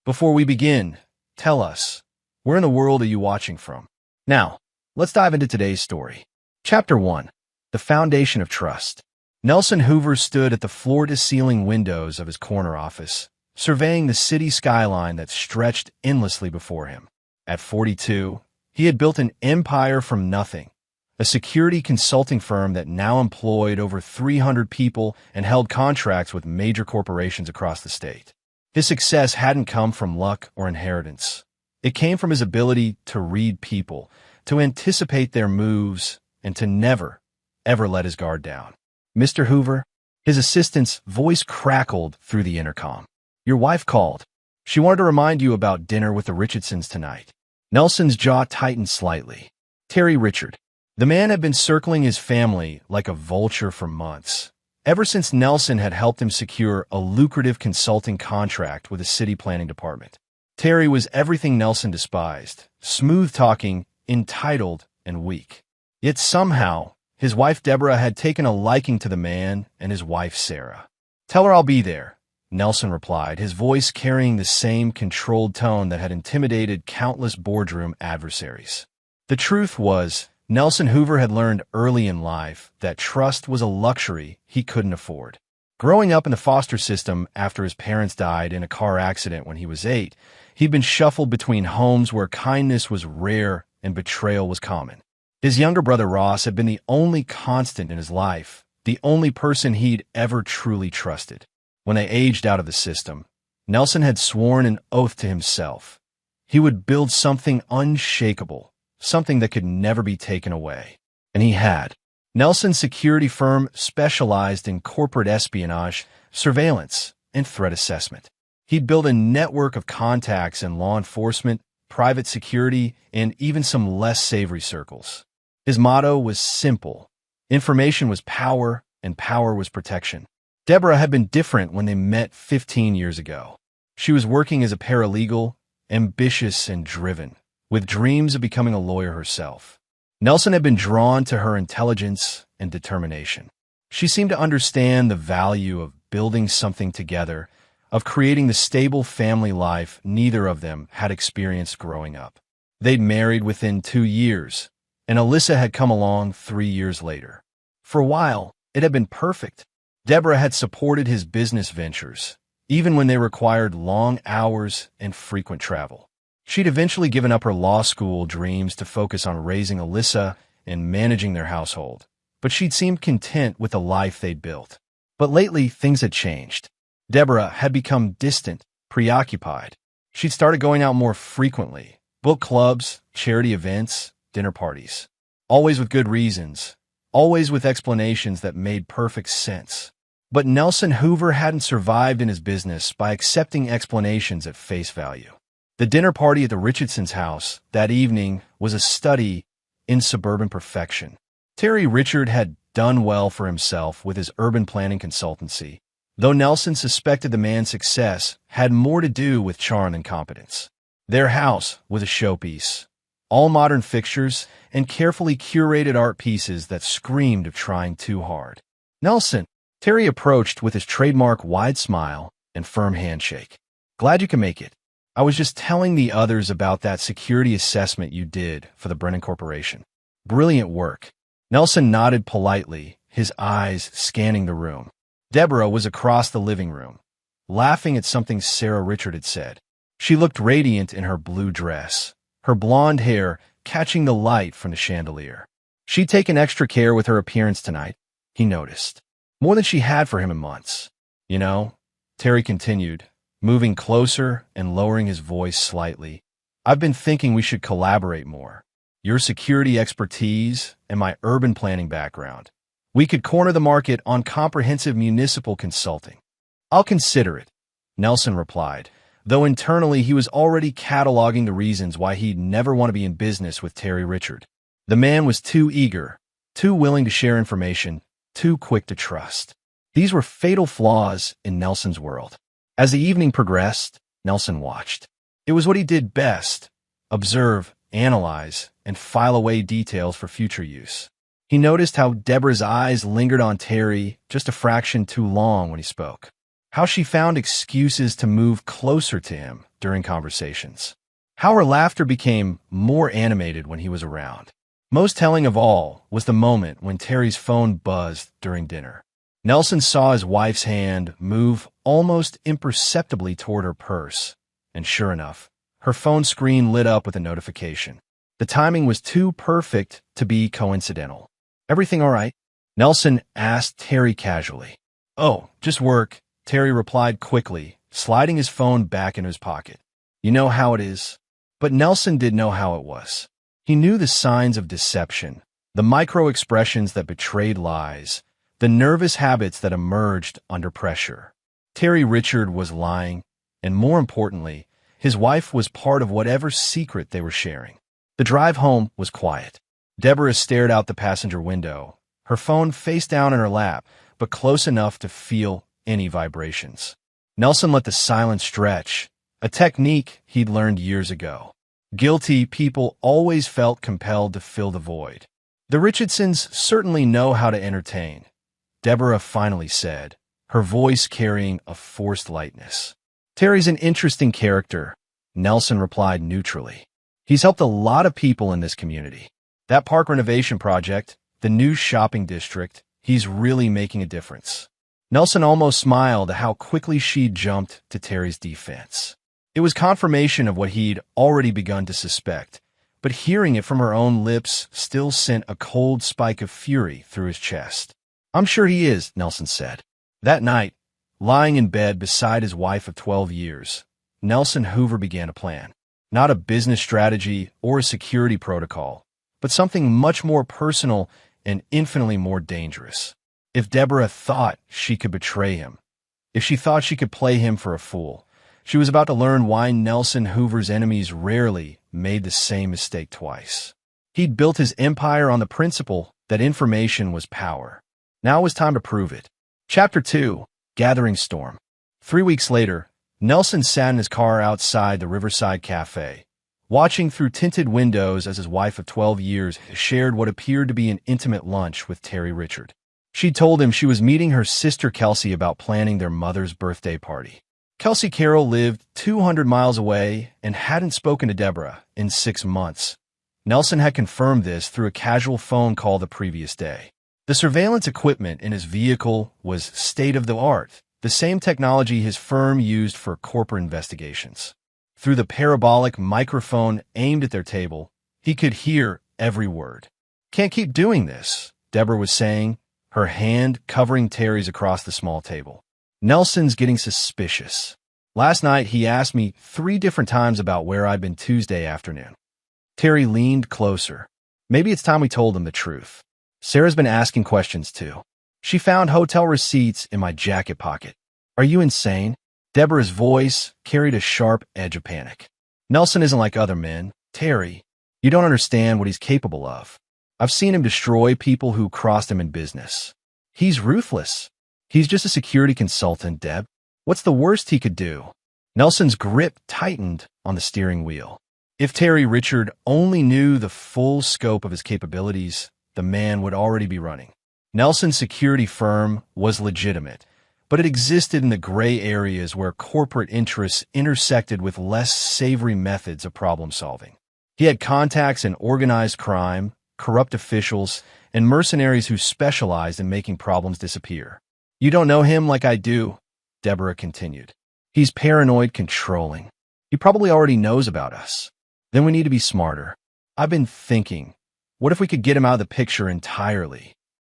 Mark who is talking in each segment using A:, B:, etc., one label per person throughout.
A: Before we begin, tell us, where in the world are you watching from? Now, let's dive into today's story. Chapter 1. The Foundation of Trust. Nelson Hoover stood at the floor-to-ceiling windows of his corner office, surveying the city skyline that stretched endlessly before him. At 42, he had built an empire from nothing, a security consulting firm that now employed over 300 people and held contracts with major corporations across the state. His success hadn't come from luck or inheritance. It came from his ability to read people, to anticipate their moves, and to never, ever let his guard down. "Mr. Hoover," his assistant's voice crackled through the intercom. "Your wife called. She wanted to remind you about dinner with the Richardsons tonight." Nelson's jaw tightened slightly. Terry Richard. The man had been circling his family like a vulture for months, ever since Nelson had helped him secure a lucrative consulting contract with the city planning department. Terry was everything Nelson despised: smooth-talking, entitled, and weak. Yet somehow, his wife Deborah had taken a liking to the man and his wife Sarah. "Tell her I'll be there," Nelson replied, his voice carrying the same controlled tone that had intimidated countless boardroom adversaries. The truth was, Nelson Hoover had learned early in life that trust was a luxury he couldn't afford. Growing up in the foster system after his parents died in a car accident when he was 8, he'd been shuffled between homes where kindness was rare and betrayal was common. His younger brother Ross had been the only constant in his life, the only person he'd ever truly trusted. When they aged out of the system, Nelson had sworn an oath to himself. He would build something unshakable, something that could never be taken away. And he had. Nelson's security firm specialized in corporate espionage, surveillance, and threat assessment. He'd built a network of contacts in law enforcement, private security, and even some less savory circles. His motto was simple: information was power, and power was protection. Deborah had been different when they met 15 years ago. She was working as a paralegal, ambitious and driven, with dreams of becoming a lawyer herself. Nelson had been drawn to her intelligence and determination. She seemed to understand the value of building something together, of creating the stable family life neither of them had experienced growing up. They'd married within 2 years, and Alyssa had come along 3 years later. For a while, it had been perfect. Deborah had supported his business ventures, even when they required long hours and frequent travel. She'd eventually given up her law school dreams to focus on raising Alyssa and managing their household, but she'd seemed content with the life they'd built. But lately, things had changed. Deborah had become distant, preoccupied. She'd started going out more frequently, book clubs, charity events, dinner parties. Always with good reasons, always with explanations that made perfect sense. But Nelson Hoover hadn't survived in his business by accepting explanations at face value. The dinner party at the Richardsons' house that evening was a study in suburban perfection. Terry Richard had done well for himself with his urban planning consultancy, though Nelson suspected the man's success had more to do with charm than competence. Their house was a showpiece, all modern fixtures and carefully curated art pieces that screamed of trying too hard. "Nelson," Terry approached with his trademark wide smile and firm handshake. "Glad you can make it. I was just telling the others about that security assessment you did for the Brennan Corporation. Brilliant work." Nelson nodded politely, his eyes scanning the room. Deborah was across the living room, laughing at something Sarah Richard had said. She looked radiant in her blue dress, her blonde hair catching the light from the chandelier. She'd taken extra care with her appearance tonight, he noticed. More than she had for him in months. "You know," Terry continued, moving closer and lowering his voice slightly, "I've been thinking we should collaborate more. Your security expertise and my urban planning background. We could corner the market on comprehensive municipal consulting." "I'll consider it," Nelson replied, though internally he was already cataloging the reasons why he'd never want to be in business with Terry Richard. The man was too eager, too willing to share information, too quick to trust. These were fatal flaws in Nelson's world. As the evening progressed, Nelson watched. It was what he did best: observe, analyze, and file away details for future use. He noticed how Deborah's eyes lingered on Terry just a fraction too long when he spoke. How she found excuses to move closer to him, during conversations. How her laughter became more animated when he was around. Most telling of all was the moment when Terry's phone buzzed during dinner. Nelson saw his wife's hand move almost imperceptibly toward her purse, and sure enough, her phone screen lit up with a notification. The timing was too perfect to be coincidental. "Everything all right?" Nelson asked Terry casually. "Oh, just work," Terry replied quickly, sliding his phone back into his pocket. "You know how it is." But Nelson did know how it was. He knew the signs of deception, the micro-expressions that betrayed lies, the nervous habits that emerged under pressure. Terry Richard was lying, and more importantly, his wife was part of whatever secret they were sharing. The drive home was quiet. Deborah stared out the passenger window, her phone face down in her lap, but close enough to feel any vibrations. Nelson let the silence stretch, a technique he'd learned years ago. Guilty people always felt compelled to fill the void. "The Richardsons certainly know how to entertain," Deborah finally said, her voice carrying a forced lightness. "Terry's an interesting character," Nelson replied neutrally. "He's helped a lot of people in this community. That park renovation project, the new shopping district, he's really making a difference." Nelson almost smiled at how quickly she jumped to Terry's defense. It was confirmation of what he'd already begun to suspect, but hearing it from her own lips still sent a cold spike of fury through his chest. "I'm sure he is," Nelson said. That night, lying in bed beside his wife of 12 years, Nelson Hoover began a plan. Not a business strategy or a security protocol, but something much more personal and infinitely more dangerous. If Deborah thought she could betray him, if she thought she could play him for a fool, she was about to learn why Nelson Hoover's enemies rarely made the same mistake twice. He'd built his empire on the principle that information was power. Now it was time to prove it. Chapter 2, Gathering Storm. 3 weeks later, Nelson sat in his car outside the Riverside Cafe, watching through tinted windows as his wife of 12 years shared what appeared to be an intimate lunch with Terry Richard. She told him she was meeting her sister Kelsey about planning their mother's birthday party. Kelsey Carroll lived 200 miles away and hadn't spoken to Deborah in 6 months. Nelson had confirmed this through a casual phone call the previous day. The surveillance equipment in his vehicle was state-of-the-art, the same technology his firm used for corporate investigations. Through the parabolic microphone aimed at their table, he could hear every word. "Can't keep doing this," Deborah was saying, her hand covering Terry's across the small table. "Nelson's getting suspicious. Last night he asked me 3 different times about where I'd been Tuesday afternoon." Terry leaned closer. "Maybe it's time we told him the truth. Sarah's been asking questions too. She found hotel receipts in my jacket pocket." "Are you insane?" Deborah's voice carried a sharp edge of panic. "Nelson isn't like other men. Terry, you don't understand what he's capable of. I've seen him destroy people who crossed him in business. He's ruthless. He's just a security consultant, Deb. What's the worst he could do?" Nelson's grip tightened on the steering wheel. If Terry Richard only knew the full scope of his capabilities, the man would already be running. Nelson's security firm was legitimate, but it existed in the gray areas where corporate interests intersected with less savory methods of problem solving. He had contacts in organized crime, corrupt officials, and mercenaries who specialized in making problems disappear. "You don't know him like I do," Deborah continued. "He's paranoid, controlling. He probably already knows about us. Then we need to be smarter. I've been thinking, what if we could get him out of the picture entirely?"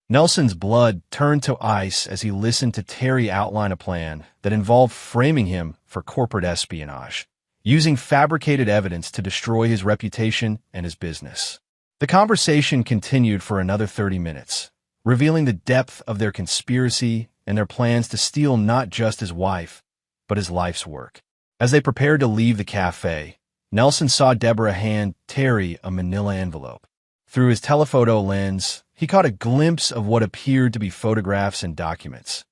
A: Nelson's blood turned to ice as he listened to Terry outline a plan that involved framing him for corporate espionage, using fabricated evidence to destroy his reputation and his business. The conversation continued for another 30 minutes, revealing the depth of their conspiracy and their plans to steal not just his wife, but his life's work. As they prepared to leave the cafe, Nelson saw Deborah hand Terry a manila envelope. Through his telephoto lens, he caught a glimpse of what appeared to be photographs and documents,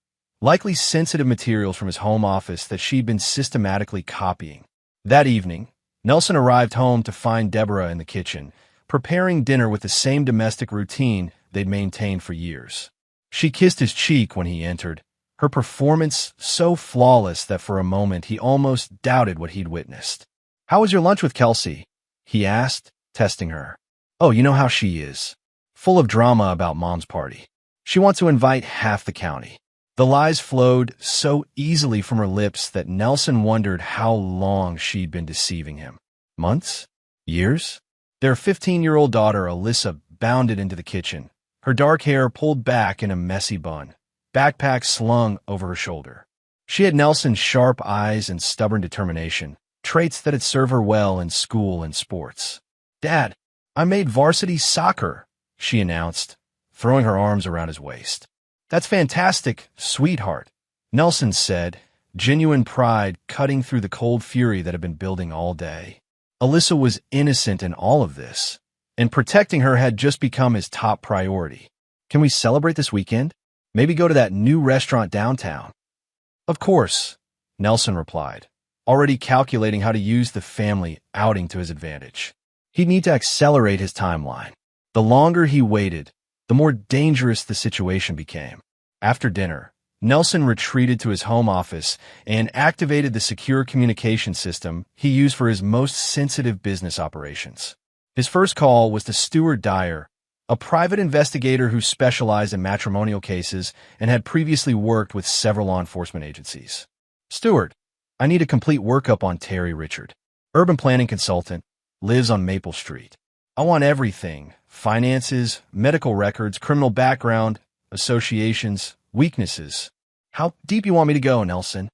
A: likely sensitive materials from his home office that she'd been systematically copying. That evening, Nelson arrived home to find Deborah in the kitchen, preparing dinner with the same domestic routine they'd maintained for years. She kissed his cheek when he entered, her performance so flawless that for a moment he almost doubted what he'd witnessed. "How was your lunch with Kelsey?" he asked, testing her. "Oh, you know how she is. Full of drama about Mom's party. She wants to invite half the county." The lies flowed so easily from her lips that Nelson wondered how long she'd been deceiving him. Months? Years? Their 15-year-old daughter, Alyssa, bounded into the kitchen, her dark hair pulled back in a messy bun, backpack slung over her shoulder. She had Nelson's sharp eyes and stubborn determination, traits that had served her well in school and sports. "Dad, I made varsity soccer," she announced, throwing her arms around his waist. "That's fantastic, sweetheart," Nelson said, genuine pride cutting through the cold fury that had been building all day. Alyssa was innocent in all of this, and protecting her had just become his top priority. "Can we celebrate this weekend? Maybe go to that new restaurant downtown?" "Of course," Nelson replied, already calculating how to use the family outing to his advantage. He'd need to accelerate his timeline. The longer he waited, the more dangerous the situation became. After dinner, Nelson retreated to his home office and activated the secure communication system he used for his most sensitive business operations. His first call was to Stuart Dyer, a private investigator who specialized in matrimonial cases and had previously worked with several law enforcement agencies. "Stuart, I need a complete workup on Terry Richard. Urban planning consultant, lives on Maple Street. I want everything: finances, medical records, criminal background, associations, weaknesses." "How deep you want me to go, Nelson?"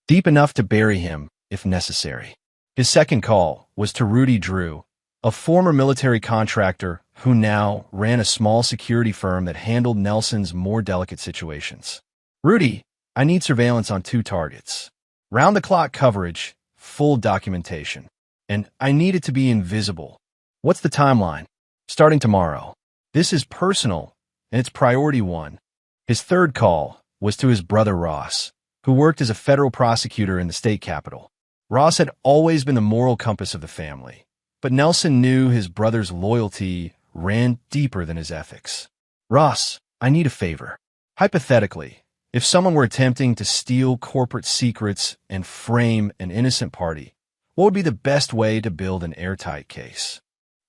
A: "Deep enough to bury him, if necessary." His second call was to Rudy Drew, a former military contractor who now ran a small security firm that handled Nelson's more delicate situations. "Rudy, I need surveillance on 2 targets. Round-the-clock coverage, full documentation. And I need it to be invisible." "What's the timeline?" "Starting tomorrow." "This is personal, and it's priority 1. His third call was to his brother Ross, who worked as a federal prosecutor in the state capitol. Ross had always been the moral compass of the family, but Nelson knew his brother's loyalty ran deeper than his ethics. "Ross, I need a favor. Hypothetically, if someone were attempting to steal corporate secrets and frame an innocent party, what would be the best way to build an airtight case?"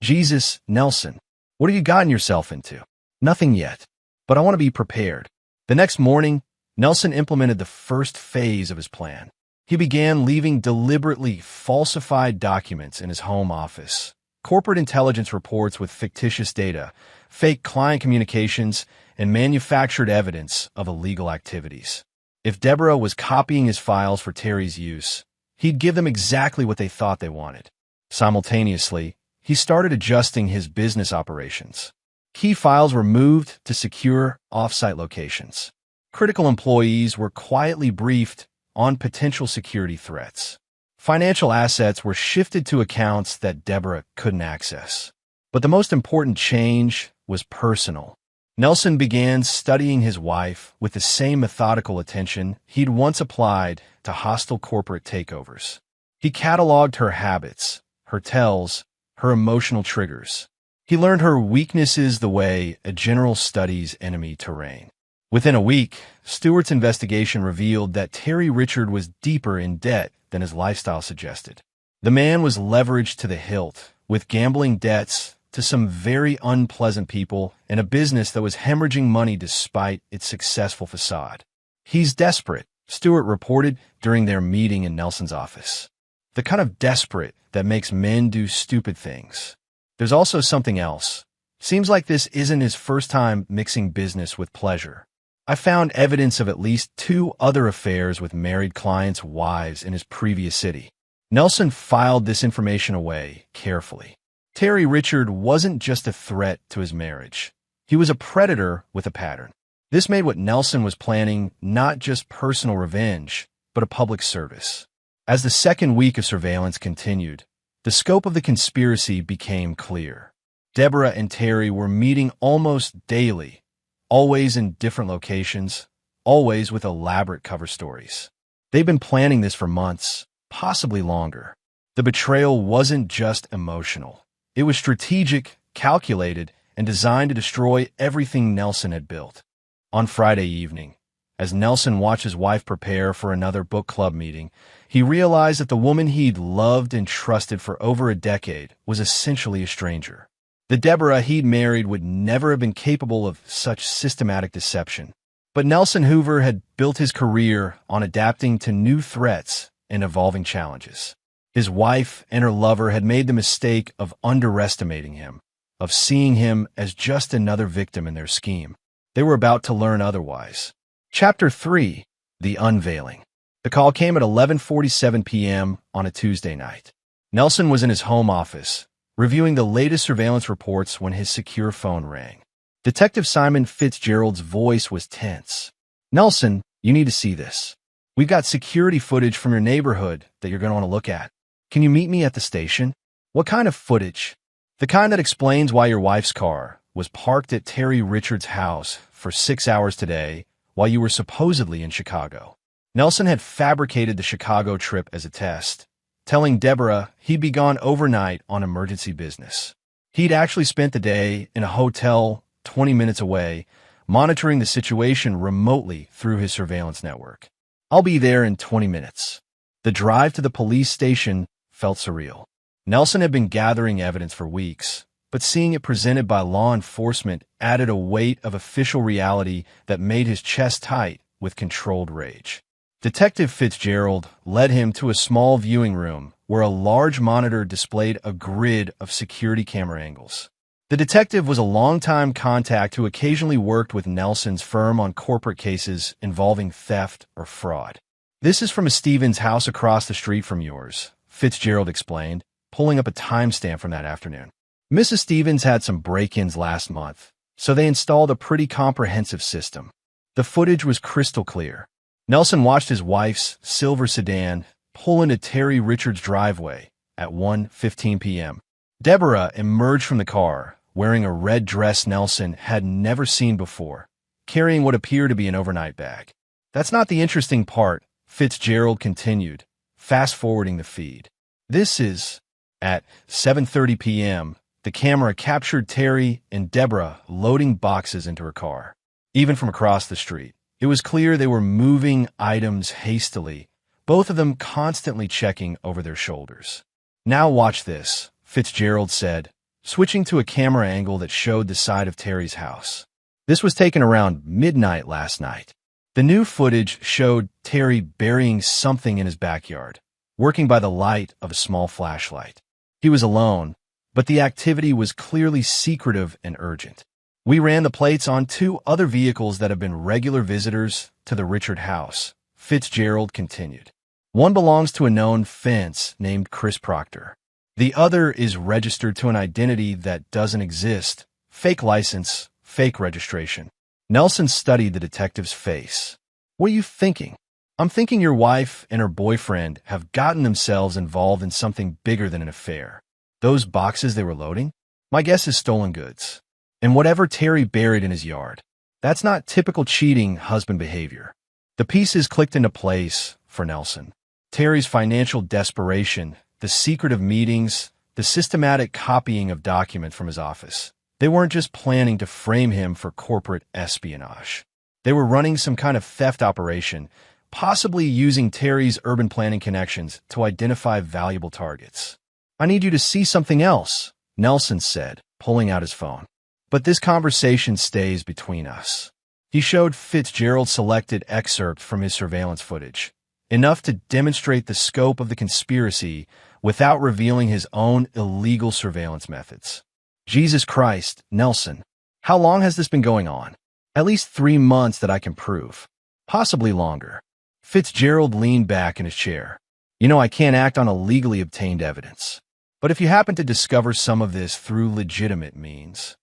A: "Jesus, Nelson, what have you gotten yourself into?" "Nothing yet, but I want to be prepared." The next morning, Nelson implemented the first phase of his plan. He began leaving deliberately falsified documents in his home office, corporate intelligence reports with fictitious data, fake client communications, and manufactured evidence of illegal activities. If Deborah was copying his files for Terry's use, he'd give them exactly what they thought they wanted. Simultaneously, he started adjusting his business operations. Key files were moved to secure off-site locations. Critical employees were quietly briefed on potential security threats. Financial assets were shifted to accounts that Deborah couldn't access. But the most important change was personal. Nelson began studying his wife with the same methodical attention he'd once applied to hostile corporate takeovers. He cataloged her habits, her tells, her emotional triggers. He learned her weaknesses the way a general studies enemy terrain. Within a week, Stewart's investigation revealed that Terry Richard was deeper in debt than his lifestyle suggested. The man was leveraged to the hilt, with gambling debts to some very unpleasant people and a business that was hemorrhaging money despite its successful facade. "He's desperate," Stewart reported during their meeting in Nelson's office. "The kind of desperate that makes men do stupid things." There's also something else. Seems like this isn't his first time mixing business with pleasure. I found evidence of at least 2 other affairs with married clients' wives in his previous city. Nelson filed this information away carefully. Terry Richard wasn't just a threat to his marriage. He was a predator with a pattern. This made what Nelson was planning not just personal revenge, but a public service. As the second week of surveillance continued, the scope of the conspiracy became clear. Deborah and Terry were meeting almost daily, always in different locations, always with elaborate cover stories. They'd been planning this for months, possibly longer. The betrayal wasn't just emotional. It was strategic, calculated, and designed to destroy everything Nelson had built. On Friday evening, As Nelson watched his wife prepare for another book club meeting, he realized that the woman he'd loved and trusted for over a decade was essentially a stranger. The Deborah he'd married would never have been capable of such systematic deception. But Nelson Hoover had built his career on adapting to new threats and evolving challenges. His wife and her lover had made the mistake of underestimating him, of seeing him as just another victim in their scheme. They were about to learn otherwise. Chapter 3. The Unveiling. The call came at 11:47 p.m. on a Tuesday night. Nelson was in his home office, reviewing the latest surveillance reports when his secure phone rang. Detective Simon Fitzgerald's voice was tense. "Nelson, you need to see this. We've got security footage from your neighborhood that you're going to want to look at. Can you meet me at the station?" "What kind of footage?" "The kind that explains why your wife's car was parked at Terry Richards' house for 6 hours today while you were supposedly in Chicago." Nelson had fabricated the Chicago trip as a test, telling Deborah he'd be gone overnight on emergency business. He'd actually spent the day in a hotel 20 minutes away, monitoring the situation remotely through his surveillance network. "I'll be there in 20 minutes. The drive to the police station felt surreal. Nelson had been gathering evidence for weeks, but seeing it presented by law enforcement added a weight of official reality that made his chest tight with controlled rage. Detective Fitzgerald led him to a small viewing room where a large monitor displayed a grid of security camera angles. The detective was a longtime contact who occasionally worked with Nelson's firm on corporate cases involving theft or fraud. "This is from a Stevens house across the street from yours," Fitzgerald explained, pulling up a timestamp from that afternoon. "Mrs. Stevens had some break-ins last month, so they installed a pretty comprehensive system." The footage was crystal clear. Nelson watched his wife's silver sedan pull into Terry Richards' driveway at 1:15 p.m. Deborah emerged from the car, wearing a red dress Nelson had never seen before, carrying what appeared to be an overnight bag. "That's not the interesting part," Fitzgerald continued, fast-forwarding the feed. "This is..." At 7:30 p.m., the camera captured Terry and Deborah loading boxes into her car. Even from across the street, it was clear they were moving items hastily, both of them constantly checking over their shoulders. "Now watch this," Fitzgerald said, switching to a camera angle that showed the side of Terry's house. This was taken around midnight last night. The new footage showed Terry burying something in his backyard, working by the light of a small flashlight. He was alone, but the activity was clearly secretive and urgent. "We ran the plates on 2 other vehicles that have been regular visitors to the Richard house," Fitzgerald continued. "One belongs to a known fence named Chris Proctor. The other is registered to an identity that doesn't exist. Fake license, fake registration." Nelson studied the detective's face. "What are you thinking?" "I'm thinking your wife and her boyfriend have gotten themselves involved in something bigger than an affair. Those boxes they were loading? My guess is stolen goods. And whatever Terry buried in his yard. That's not typical cheating husband behavior." The pieces clicked into place for Nelson. Terry's financial desperation, the secretive meetings, the systematic copying of documents from his office. They weren't just planning to frame him for corporate espionage. They were running some kind of theft operation, possibly using Terry's urban planning connections to identify valuable targets. "I need you to see something else," Nelson said, pulling out his phone. "But this conversation stays between us." He showed Fitzgerald selected excerpt from his surveillance footage, enough to demonstrate the scope of the conspiracy without revealing his own illegal surveillance methods. "Jesus Christ, Nelson, how long has this been going on?" "At least 3 months that I can prove. Possibly longer." Fitzgerald leaned back in his chair. "You know I can't act on illegally obtained evidence. But if you happen to discover some of this through legitimate means..."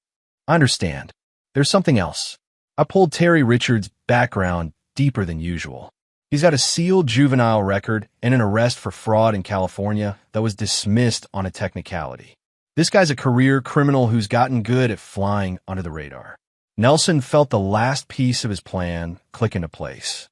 A: "I understand. There's something else." I pulled Terry Richards' background deeper than usual. He's got a sealed juvenile record and an arrest for fraud in California that was dismissed on a technicality. This guy's a career criminal who's gotten good at flying under the radar. Nelson felt the last piece of his plan click into place.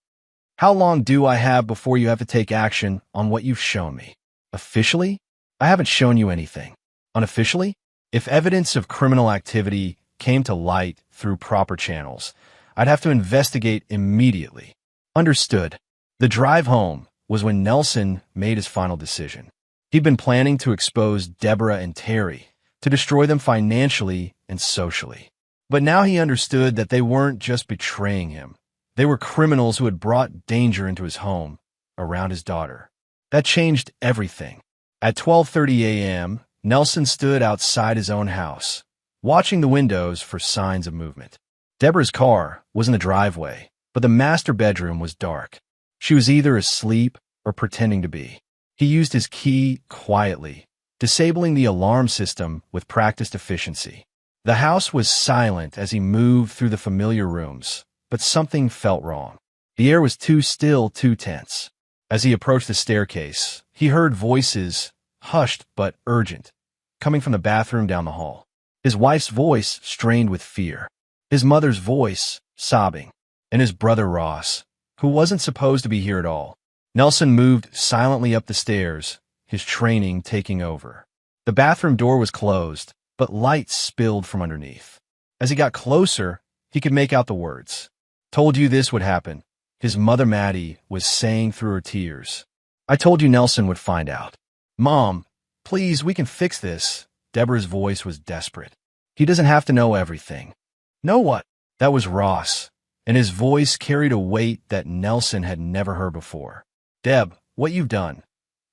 A: "How long do I have before you have to take action on what you've shown me?" "Officially? I haven't shown you anything." "Unofficially? If evidence of criminal activity came to light through proper channels, I'd have to investigate immediately. Understood. The drive home was when Nelson made his final decision. He'd been planning to expose Deborah and Terry, to destroy them financially and socially. But now he understood that they weren't just betraying him. They were criminals who had brought danger into his home, around his daughter. That changed everything. At 12:30 a.m., Nelson stood outside his own house, watching the windows for signs of movement. Deborah's car was in the driveway, but the master bedroom was dark. She was either asleep or pretending to be. He used his key quietly, disabling the alarm system with practiced efficiency. The house was silent as he moved through the familiar rooms, but something felt wrong. The air was too still, too tense. As he approached the staircase, he heard voices, hushed but urgent, coming from the bathroom down the hall. His wife's voice strained with fear, his mother's voice sobbing, and his brother Ross, who wasn't supposed to be here at all. Nelson moved silently up the stairs, his training taking over. The bathroom door was closed, but light spilled from underneath. As he got closer, he could make out the words. "Told you this would happen," his mother Maddie was saying through her tears. "I told you Nelson would find out." "Mom, please, we can fix this." Deborah's voice was desperate. "He doesn't have to know everything." "Know what?" That was Ross, and his voice carried a weight that Nelson had never heard before. "Deb, what you've done,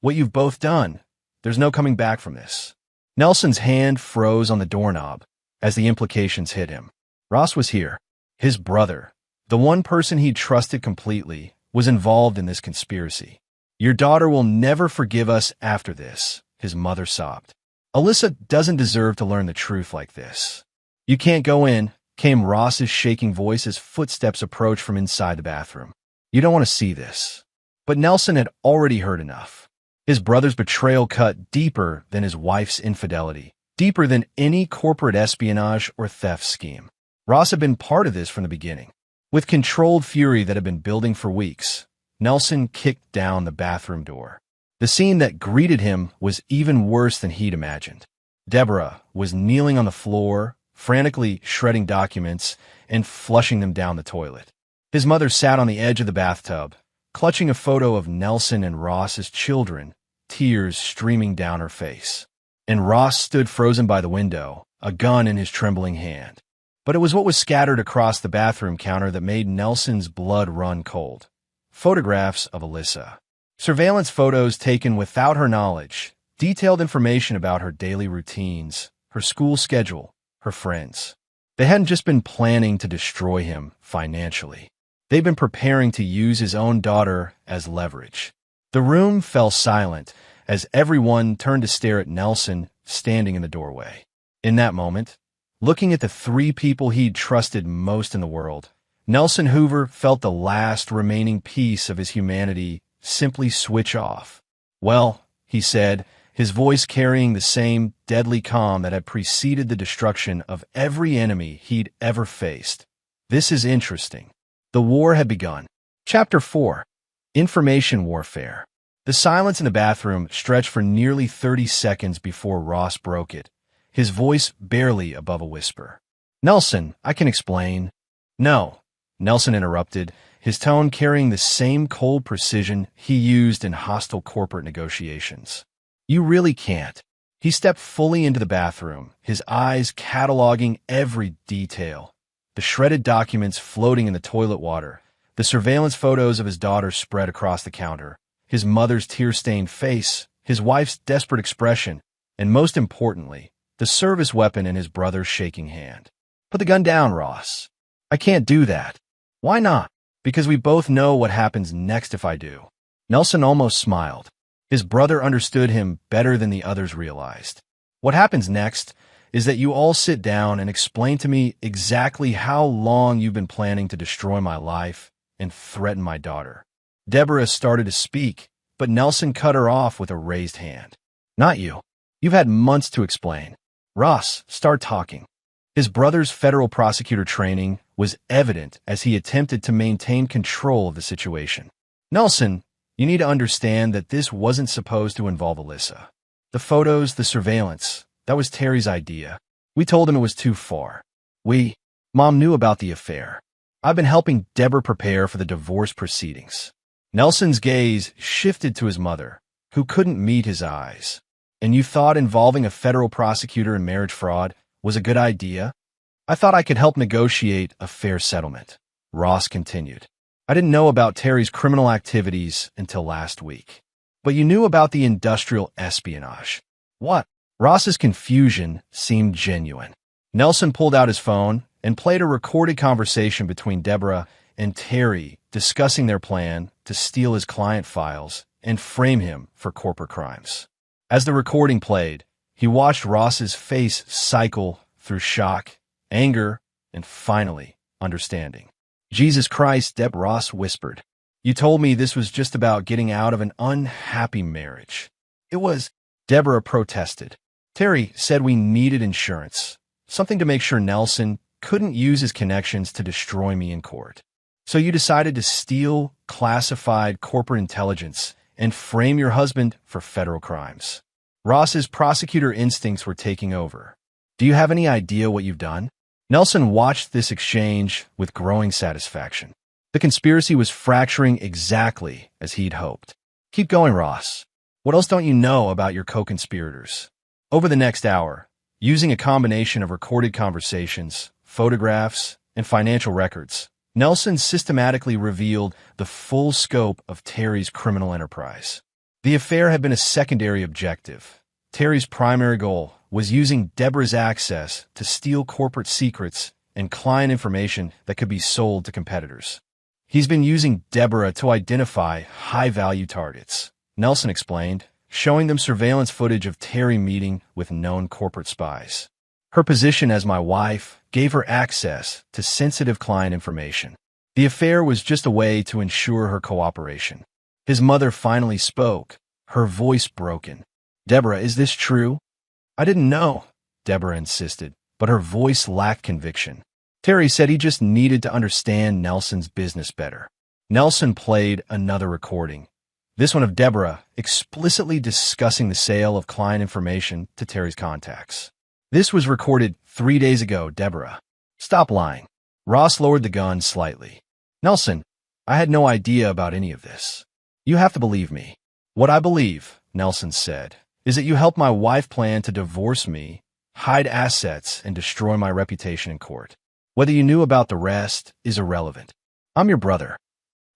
A: what you've both done, there's no coming back from this." Nelson's hand froze on the doorknob as the implications hit him. Ross was here. His brother, the one person he'd trusted completely, was involved in this conspiracy. "Your daughter will never forgive us after this," his mother sobbed. "Alyssa doesn't deserve to learn the truth like this." "You can't go in," came Ross's shaking voice as footsteps approached from inside the bathroom. "You don't want to see this." But Nelson had already heard enough. His brother's betrayal cut deeper than his wife's infidelity, deeper than any corporate espionage or theft scheme. Ross had been part of this from the beginning. With controlled fury that had been building for weeks, Nelson kicked down the bathroom door. The scene that greeted him was even worse than he'd imagined. Deborah was kneeling on the floor, frantically shredding documents and flushing them down the toilet. His mother sat on the edge of the bathtub, clutching a photo of Nelson and Ross as children, tears streaming down her face. And Ross stood frozen by the window, a gun in his trembling hand. But it was what was scattered across the bathroom counter that made Nelson's blood run cold. Photographs of Alyssa. Surveillance photos taken without her knowledge, detailed information about her daily routines, her school schedule, her friends. They hadn't just been planning to destroy him financially. They'd been preparing to use his own daughter as leverage. The room fell silent as everyone turned to stare at Nelson standing in the doorway. In that moment, looking at the three people he'd trusted most in the world, Nelson Hoover felt the last remaining piece of his humanity simply switch off. "Well," he said, his voice carrying the same deadly calm that had preceded the destruction of every enemy he'd ever faced. "This is interesting." The war had begun. Chapter 4. Information Warfare. The silence in the bathroom stretched for nearly 30 seconds before Ross broke it, his voice barely above a whisper. "Nelson, I can explain." "No," Nelson interrupted, his tone carrying the same cold precision he used in hostile corporate negotiations. "You really can't." He stepped fully into the bathroom, his eyes cataloging every detail. The shredded documents floating in the toilet water, the surveillance photos of his daughter spread across the counter, his mother's tear-stained face, his wife's desperate expression, and most importantly, the service weapon in his brother's shaking hand. "Put the gun down, Ross." "I can't do that." "Why not?" "Because we both know what happens next if I do." Nelson almost smiled. His brother understood him better than the others realized. "What happens next is that you all sit down and explain to me exactly how long you've been planning to destroy my life and threaten my daughter." Deborah started to speak, but Nelson cut her off with a raised hand. "Not you. You've had months to explain." "Ross, start talking." His brother's federal prosecutor training was evident as he attempted to maintain control of the situation. "Nelson, you need to understand that this wasn't supposed to involve Alyssa. The photos, the surveillance, that was Terry's idea. We told him it was too far. Mom knew about the affair. I've been helping Deborah prepare for the divorce proceedings. Nelson's gaze shifted to his mother, who couldn't meet his eyes. And you thought involving a federal prosecutor in marriage fraud was a good idea? I thought I could help negotiate a fair settlement. Ross continued. I didn't know about Terry's criminal activities until last week. But you knew about the industrial espionage. What? Ross's confusion seemed genuine. Nelson pulled out his phone and played a recorded conversation between Deborah and Terry discussing their plan to steal his client files and frame him for corporate crimes. As the recording played, he watched Ross's face cycle through shock, anger, and finally, understanding. Jesus Christ, Deb, Ross whispered. You told me this was just about getting out of an unhappy marriage. It was, Deborah protested. Terry said we needed insurance, something to make sure Nelson couldn't use his connections to destroy me in court. So you decided to steal classified corporate intelligence and frame your husband for federal crimes. Ross's prosecutor instincts were taking over. Do you have any idea what you've done? Nelson watched this exchange with growing satisfaction. The conspiracy was fracturing exactly as he'd hoped. Keep going, Ross. What else don't you know about your co-conspirators? Over the next hour, using a combination of recorded conversations, photographs, and financial records, Nelson systematically revealed the full scope of Terry's criminal enterprise. The affair had been a secondary objective. Terry's primary goal was using Deborah's access to steal corporate secrets and client information that could be sold to competitors. He's been using Deborah to identify high-value targets, Nelson explained, showing them surveillance footage of Terry meeting with known corporate spies. Her position as my wife gave her access to sensitive client information. The affair was just a way to ensure her cooperation. His mother finally spoke, her voice broken. Deborah, is this true? I didn't know, Deborah insisted, but her voice lacked conviction. Terry said he just needed to understand Nelson's business better. Nelson played another recording, this one of Deborah explicitly discussing the sale of client information to Terry's contacts. This was recorded 3 days ago, Deborah. Stop lying. Ross lowered the gun slightly. Nelson, I had no idea about any of this. You have to believe me. What I believe, Nelson said, is that you helped my wife plan to divorce me, hide assets, and destroy my reputation in court. Whether you knew about the rest is irrelevant. I'm your brother.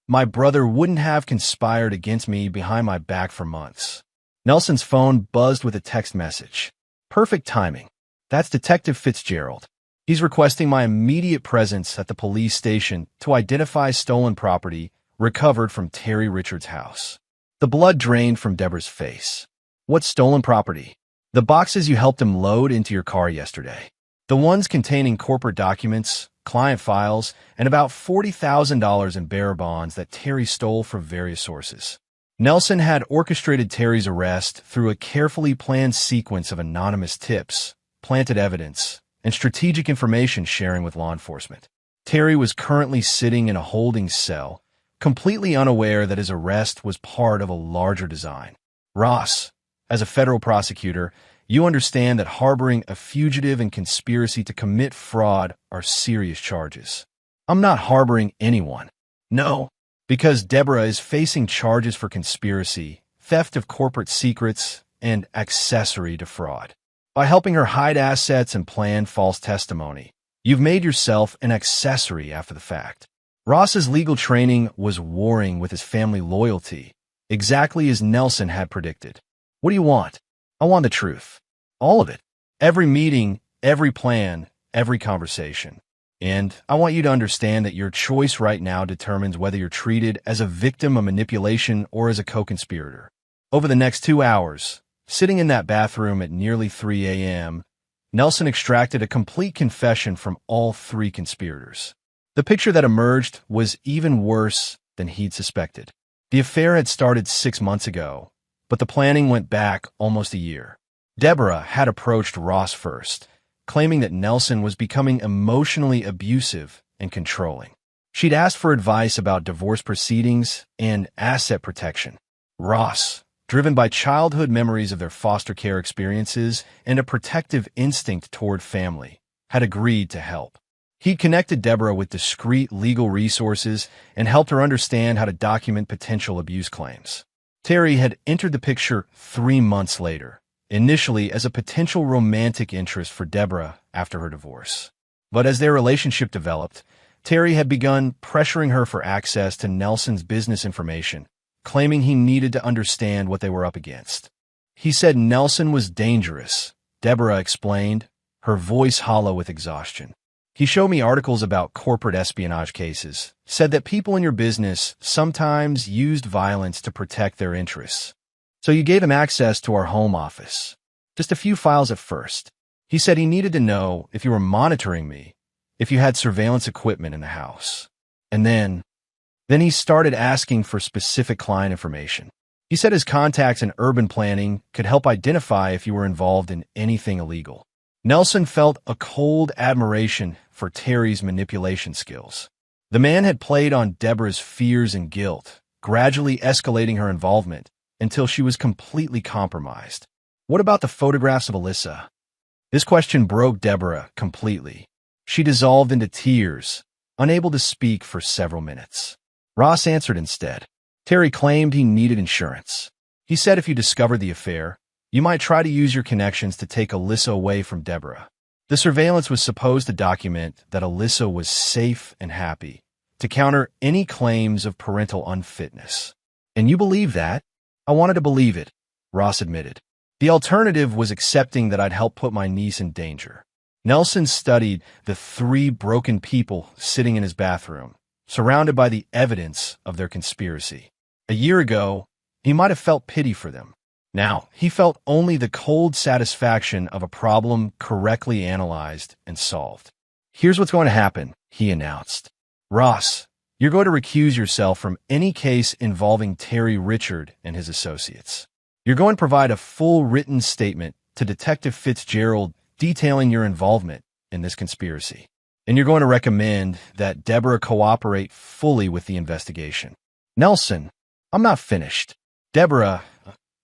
A: My brother wouldn't have conspired against me behind my back for months. Nelson's phone buzzed with a text message. Perfect timing. That's Detective Fitzgerald. He's requesting my immediate presence at the police station to identify stolen property recovered from Terry Richards' house. The blood drained from Deborah's face. What stolen property? The boxes you helped him load into your car yesterday. The ones containing corporate documents, client files, and about $40,000 in bearer bonds that Terry stole from various sources. Nelson had orchestrated Terry's arrest through a carefully planned sequence of anonymous tips, planted evidence, and strategic information sharing with law enforcement. Terry was currently sitting in a holding cell, completely unaware that his arrest was part of a larger design. Ross, as a federal prosecutor, you understand that harboring a fugitive and conspiracy to commit fraud are serious charges. I'm not harboring anyone. No, because Deborah is facing charges for conspiracy, theft of corporate secrets, and accessory to fraud. By helping her hide assets and plan false testimony, you've made yourself an accessory after the fact. Ross's legal training was warring with his family loyalty, exactly as Nelson had predicted. What do you want? I want the truth. All of it. Every meeting, every plan, every conversation. And I want you to understand that your choice right now determines whether you're treated as a victim of manipulation or as a co-conspirator. Over the next 2 hours, sitting in that bathroom at nearly 3 a.m., Nelson extracted a complete confession from all 3 conspirators. The picture that emerged was even worse than he'd suspected. The affair had started 6 months ago, but the planning went back almost a year. Deborah had approached Ross first, claiming that Nelson was becoming emotionally abusive and controlling. She'd asked for advice about divorce proceedings and asset protection. Ross, driven by childhood memories of their foster care experiences and a protective instinct toward family, had agreed to help. He connected Deborah with discreet legal resources and helped her understand how to document potential abuse claims. Terry had entered the picture 3 months later, initially as a potential romantic interest for Deborah after her divorce. But as their relationship developed, Terry had begun pressuring her for access to Nelson's business information, claiming he needed to understand what they were up against. He said Nelson was dangerous, Deborah explained, her voice hollow with exhaustion. He showed me articles about corporate espionage cases, said that people in your business sometimes used violence to protect their interests. So you gave him access to our home office. Just a few files at first. He said he needed to know if you were monitoring me, if you had surveillance equipment in the house. And then he started asking for specific client information. He said his contacts in urban planning could help identify if you were involved in anything illegal. Nelson felt a cold admiration for Terry's manipulation skills. The man had played on Deborah's fears and guilt, gradually escalating her involvement until she was completely compromised. What about the photographs of Alyssa? This question broke Deborah completely. She dissolved into tears, unable to speak for several minutes. Ross answered instead. Terry claimed he needed insurance. He said if you discovered the affair, you might try to use your connections to take Alyssa away from Deborah. The surveillance was supposed to document that Alyssa was safe and happy, to counter any claims of parental unfitness. And you believe that? I wanted to believe it, Ross admitted. The alternative was accepting that I'd help put my niece in danger. Nelson studied the 3 broken people sitting in his bathroom, surrounded by the evidence of their conspiracy. A year ago, he might have felt pity for them. Now, he felt only the cold satisfaction of a problem correctly analyzed and solved. Here's what's going to happen, he announced. Ross, you're going to recuse yourself from any case involving Terry Richard and his associates. You're going to provide a full written statement to Detective Fitzgerald detailing your involvement in this conspiracy. And you're going to recommend that Deborah cooperate fully with the investigation. Nelson, I'm not finished. Deborah,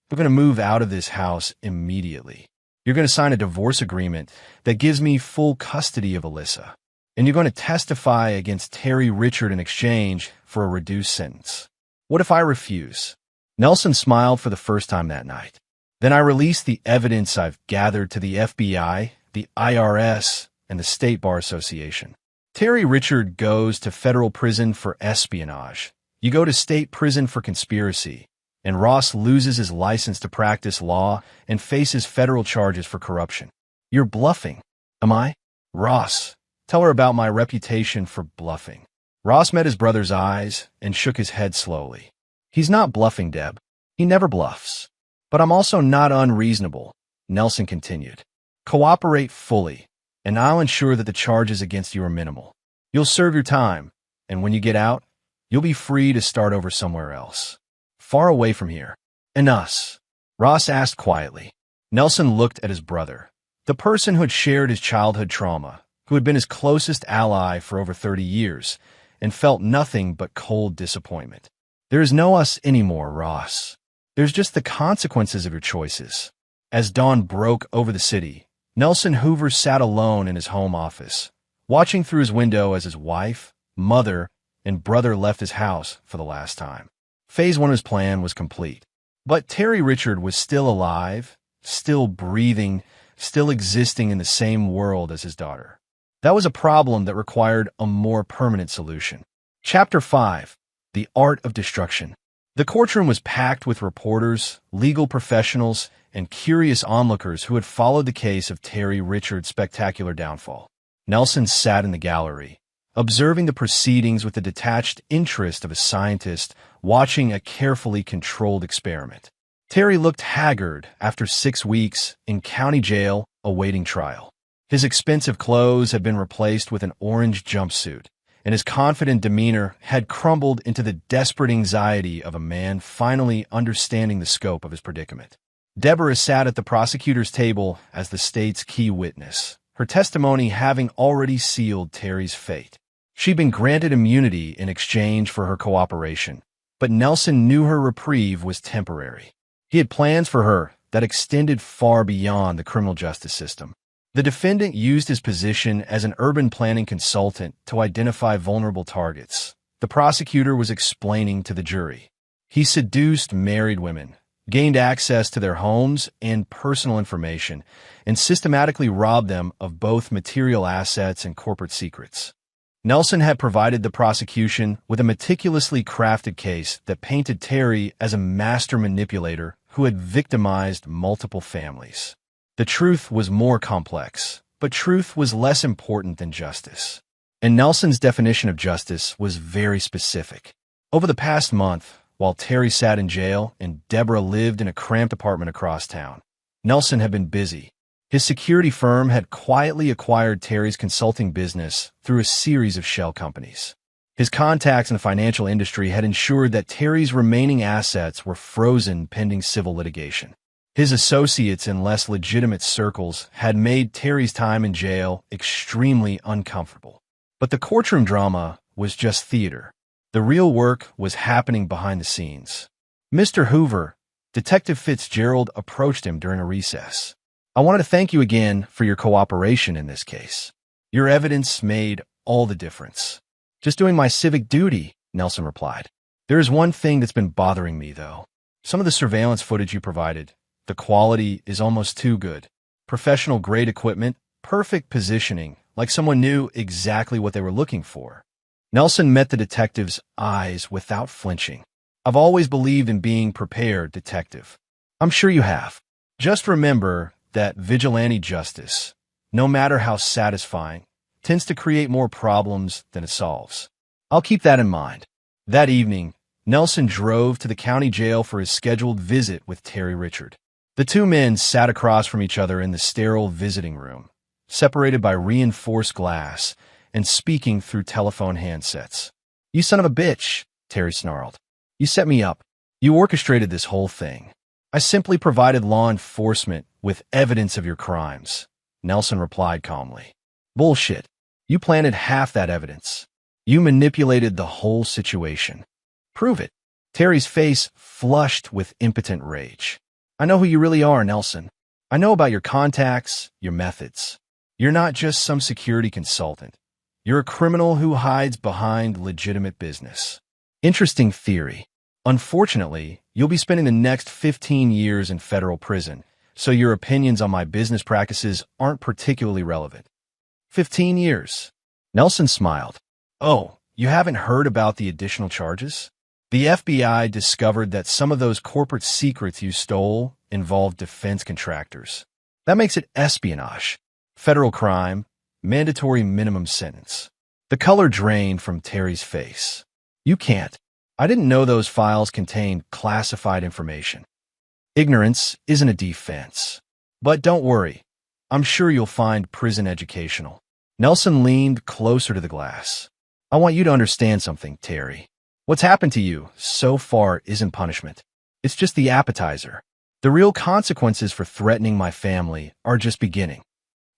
A: we're going to move out of this house immediately. You're going to sign a divorce agreement that gives me full custody of Alyssa. And you're going to testify against Terry Richard in exchange for a reduced sentence. What if I refuse? Nelson smiled for the first time that night. Then I released the evidence I've gathered to the FBI, the IRS, and the State Bar Association. Terry Richard goes to federal prison for espionage. You go to state prison for conspiracy. And Ross loses his license to practice law and faces federal charges for corruption. You're bluffing. Am I? Ross, tell her about my reputation for bluffing. Ross met his brother's eyes and shook his head slowly. He's not bluffing, Deb. He never bluffs. But I'm also not unreasonable, Nelson continued. Cooperate fully, and I'll ensure that the charges against you are minimal. You'll serve your time, and when you get out, you'll be free to start over somewhere else. Far away from here. And us? Ross asked quietly. Nelson looked at his brother, the person who had shared his childhood trauma, who had been his closest ally for over 30 years, and felt nothing but cold disappointment. There is no us anymore, Ross. There's just the consequences of your choices. As dawn broke over the city, Nelson Hoover sat alone in his home office, watching through his window as his wife, mother, and brother left his house for the last time. Phase 1 of his plan was complete. But Terry Richard was still alive, still breathing, still existing in the same world as his daughter. That was a problem that required a more permanent solution. Chapter 5. The Art of Destruction. The courtroom was packed with reporters, legal professionals, and curious onlookers who had followed the case of Terry Richard's spectacular downfall. Nelson sat in the gallery, observing the proceedings with the detached interest of a scientist watching a carefully controlled experiment. Terry looked haggard after 6 weeks in county jail awaiting trial. His expensive clothes had been replaced with an orange jumpsuit, and his confident demeanor had crumbled into the desperate anxiety of a man finally understanding the scope of his predicament. Deborah sat at the prosecutor's table as the state's key witness, her testimony having already sealed Terry's fate. She'd been granted immunity in exchange for her cooperation, but Nelson knew her reprieve was temporary. He had plans for her that extended far beyond the criminal justice system. The defendant used his position as an urban planning consultant to identify vulnerable targets. The prosecutor was explaining to the jury. He seduced married women, gained access to their homes and personal information, and systematically robbed them of both material assets and corporate secrets. Nelson had provided the prosecution with a meticulously crafted case that painted Terry as a master manipulator who had victimized multiple families. The truth was more complex, but truth was less important than justice. And Nelson's definition of justice was very specific. Over the past month, while Terry sat in jail and Deborah lived in a cramped apartment across town, Nelson had been busy. His security firm had quietly acquired Terry's consulting business through a series of shell companies. His contacts in the financial industry had ensured that Terry's remaining assets were frozen pending civil litigation. His associates in less legitimate circles had made Terry's time in jail extremely uncomfortable. But the courtroom drama was just theater. The real work was happening behind the scenes. Mr. Hoover, Detective Fitzgerald approached him during a recess. I wanted to thank you again for your cooperation in this case. Your evidence made all the difference. Just doing my civic duty, Nelson replied. There is one thing that's been bothering me, though. Some of the surveillance footage you provided, the quality is almost too good. Professional-grade equipment, perfect positioning, like someone knew exactly what they were looking for. Nelson met the detective's eyes without flinching. I've always believed in being prepared, detective. I'm sure you have. Just remember that vigilante justice, no matter how satisfying, tends to create more problems than it solves. I'll keep that in mind. That evening, Nelson drove to the county jail for his scheduled visit with Terry Richard. The two men sat across from each other in the sterile visiting room, separated by reinforced glass and speaking through telephone handsets. You son of a bitch, Terry snarled. You set me up. You orchestrated this whole thing. I simply provided law enforcement with evidence of your crimes, Nelson replied calmly. Bullshit. You planted half that evidence. You manipulated the whole situation. Prove it. Terry's face flushed with impotent rage. I know who you really are, Nelson. I know about your contacts, your methods. You're not just some security consultant. You're a criminal who hides behind legitimate business. Interesting theory. Unfortunately, you'll be spending the next 15 years in federal prison, so your opinions on my business practices aren't particularly relevant. 15 years. Nelson smiled. Oh, you haven't heard about the additional charges? The FBI discovered that some of those corporate secrets you stole involved defense contractors. That makes it espionage. Federal crime, mandatory minimum sentence. The color drained from Terry's face. You can't. I didn't know those files contained classified information. Ignorance isn't a defense. But don't worry. I'm sure you'll find prison educational. Nelson leaned closer to the glass. I want you to understand something, Terry. What's happened to you so far isn't punishment. It's just the appetizer. The real consequences for threatening my family are just beginning.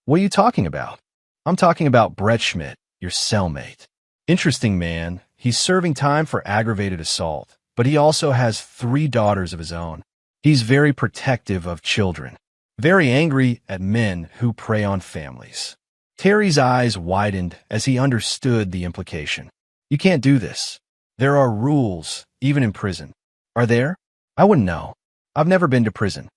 A: What are you talking about? I'm talking about Brett Schmidt, your cellmate. Interesting man. He's serving time for aggravated assault, but he also has 3 daughters of his own. He's very protective of children, very angry at men who prey on families. Terry's eyes widened as he understood the implication. You can't do this. There are rules, even in prison. Are there? I wouldn't know. I've never been to prison.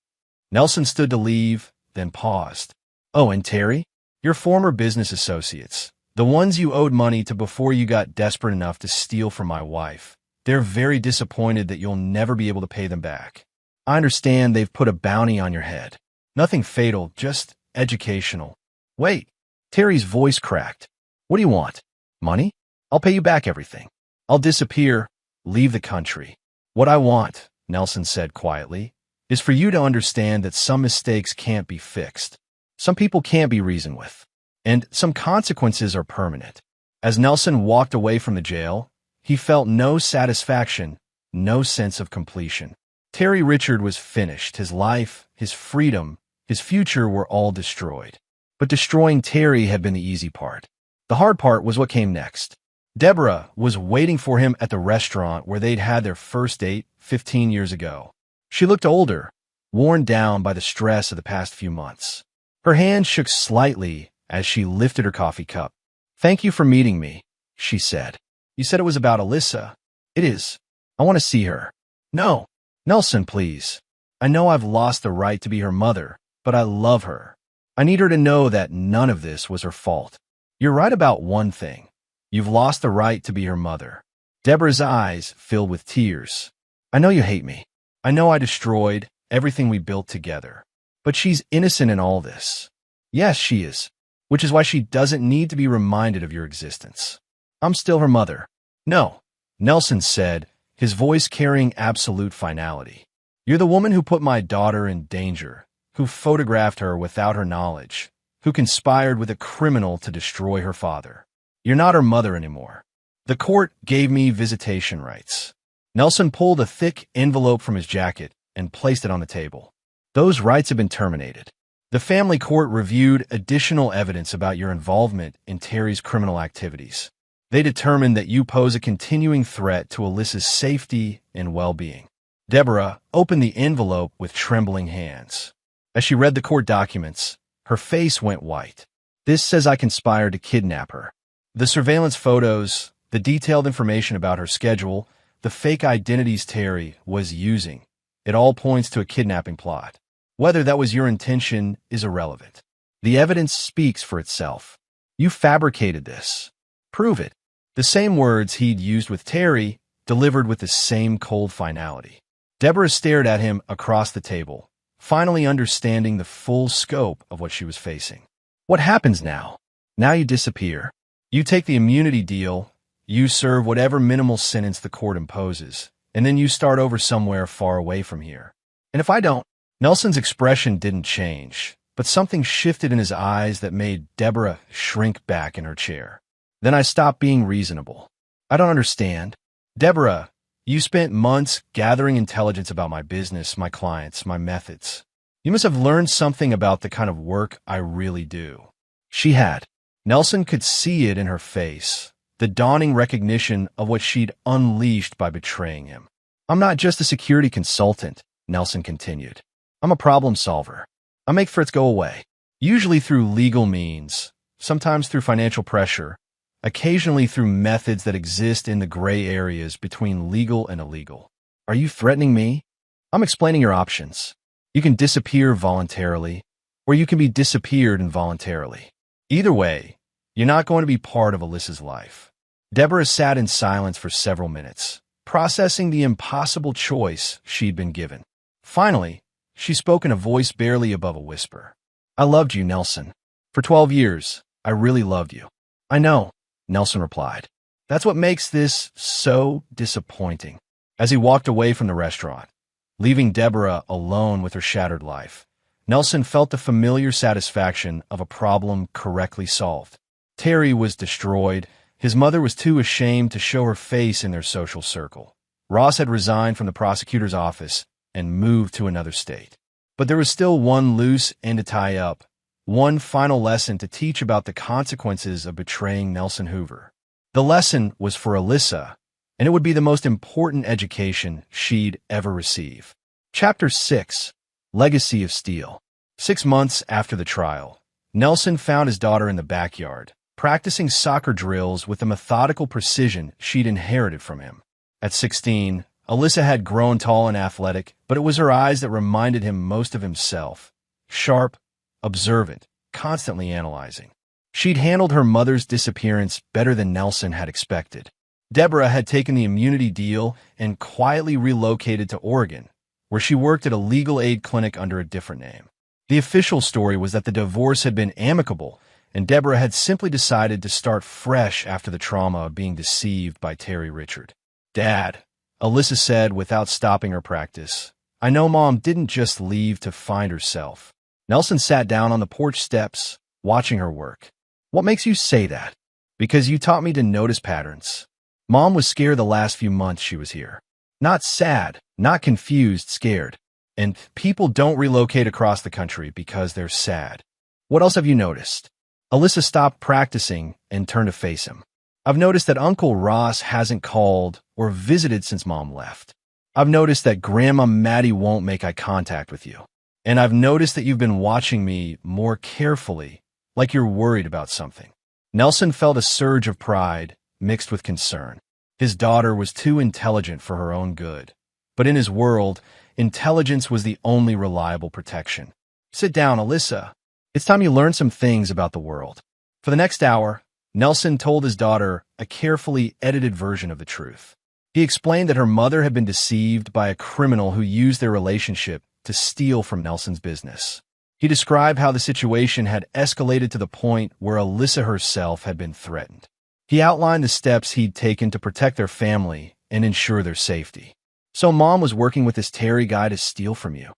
A: Nelson stood to leave, then paused. Oh, and Terry? Your former business associates. The ones you owed money to before you got desperate enough to steal from my wife. They're very disappointed that you'll never be able to pay them back. I understand they've put a bounty on your head. Nothing fatal, just educational. Wait. Terry's voice cracked. What do you want? Money? I'll pay you back everything. I'll disappear, leave the country. What I want, Nelson said quietly, is for you to understand that some mistakes can't be fixed. Some people can't be reasoned with. And some consequences are permanent. As Nelson walked away from the jail, he felt no satisfaction, no sense of completion. Terry Richard was finished. His life, his freedom, his future were all destroyed. But destroying Terry had been the easy part. The hard part was what came next. Deborah was waiting for him at the restaurant where they'd had their first date 15 years ago. She looked older, worn down by the stress of the past few months. Her hand shook slightly as she lifted her coffee cup. "Thank you for meeting me," she said. "You said it was about Alyssa." "It is. I want to see her." "No. Nelson, please. I know I've lost the right to be her mother, but I love her. I need her to know that none of this was her fault." "You're right about one thing. You've lost the right to be her mother." Deborah's eyes filled with tears. "I know you hate me. I know I destroyed everything we built together. But she's innocent in all this." "Yes, she is, which is why she doesn't need to be reminded of your existence. I'm still her mother." "No," Nelson said, his voice carrying absolute finality. "You're the woman who put my daughter in danger, who photographed her without her knowledge, who conspired with a criminal to destroy her father. You're not her mother anymore. The court gave me visitation rights." Nelson pulled a thick envelope from his jacket and placed it on the table. "Those rights have been terminated. The family court reviewed additional evidence about your involvement in Terry's criminal activities. They determined that you pose a continuing threat to Alyssa's safety and well-being." Deborah opened the envelope with trembling hands. As she read the court documents, her face went white. "This says I conspired to kidnap her. The surveillance photos, the detailed information about her schedule, the fake identities Terry was using, it all points to a kidnapping plot. Whether that was your intention is irrelevant. The evidence speaks for itself. You fabricated this. Prove it." The same words he'd used with Terry, delivered with the same cold finality. Deborah stared at him across the table, finally understanding the full scope of what she was facing. "What happens now? Now you disappear. You take the immunity deal, you serve whatever minimal sentence the court imposes, and then you start over somewhere far away from here. And if I don't..." Nelson's expression didn't change, but something shifted in his eyes that made Deborah shrink back in her chair. "Then I stopped being reasonable. I don't understand. Deborah, you spent months gathering intelligence about my business, my clients, my methods. You must have learned something about the kind of work I really do." She had. Nelson could see it in her face, the dawning recognition of what she'd unleashed by betraying him. "I'm not just a security consultant," Nelson continued. "I'm a problem solver. I make threats go away, usually through legal means, sometimes through financial pressure, occasionally through methods that exist in the gray areas between legal and illegal." "Are you threatening me?" "I'm explaining your options. You can disappear voluntarily, or you can be disappeared involuntarily. Either way, you're not going to be part of Alyssa's life." Deborah sat in silence for several minutes, processing the impossible choice she'd been given. Finally, she spoke in a voice barely above a whisper. "I loved you, Nelson. For 12 years, I really loved you." "I know," Nelson replied. "That's what makes this so disappointing." As he walked away from the restaurant, leaving Deborah alone with her shattered life, Nelson felt the familiar satisfaction of a problem correctly solved. Terry was destroyed. His mother was too ashamed to show her face in their social circle. Ross had resigned from the prosecutor's office and moved to another state. But there was still one loose end to tie up, one final lesson to teach about the consequences of betraying Nelson Hoover. The lesson was for Alyssa, and it would be the most important education she'd ever receive. Chapter 6. Legacy of Steel. 6 months after the trial, Nelson found his daughter in the backyard, practicing soccer drills with the methodical precision she'd inherited from him. At 16, Alyssa had grown tall and athletic, but it was her eyes that reminded him most of himself. Sharp, observant, constantly analyzing. She'd handled her mother's disappearance better than Nelson had expected. Deborah had taken the immunity deal and quietly relocated to Oregon, where she worked at a legal aid clinic under a different name. The official story was that the divorce had been amicable, and Deborah had simply decided to start fresh after the trauma of being deceived by Terry Richard. "Dad," Alyssa said without stopping her practice, "I know Mom didn't just leave to find herself." Nelson sat down on the porch steps, watching her work. "What makes you say that?" "Because you taught me to notice patterns. Mom was scared the last few months she was here. Not sad, not confused, scared. And people don't relocate across the country because they're sad. What else have you noticed?" Alyssa stopped practicing and turned to face him. "I've noticed that Uncle Ross hasn't called or visited since Mom left. I've noticed that Grandma Maddie won't make eye contact with you." And I've noticed that you've been watching me more carefully, like you're worried about something. Nelson felt a surge of pride mixed with concern. His daughter was too intelligent for her own good. But in his world, intelligence was the only reliable protection. Sit down, Alyssa. It's time you learn some things about the world. For the next hour, Nelson told his daughter a carefully edited version of the truth. He explained that her mother had been deceived by a criminal who used their relationship to steal from Nelson's business. He described how the situation had escalated to the point where Alyssa herself had been threatened. He outlined the steps he'd taken to protect their family and ensure their safety. So Mom was working with this Terry guy to steal from you.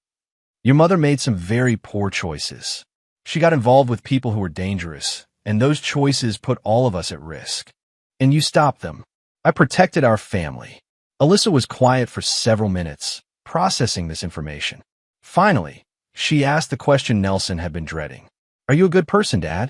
A: Your mother made some very poor choices. She got involved with people who were dangerous, and those choices put all of us at risk. And you stopped them. I protected our family. Alyssa was quiet for several minutes, processing this information. Finally, she asked the question Nelson had been dreading. Are you a good person, Dad?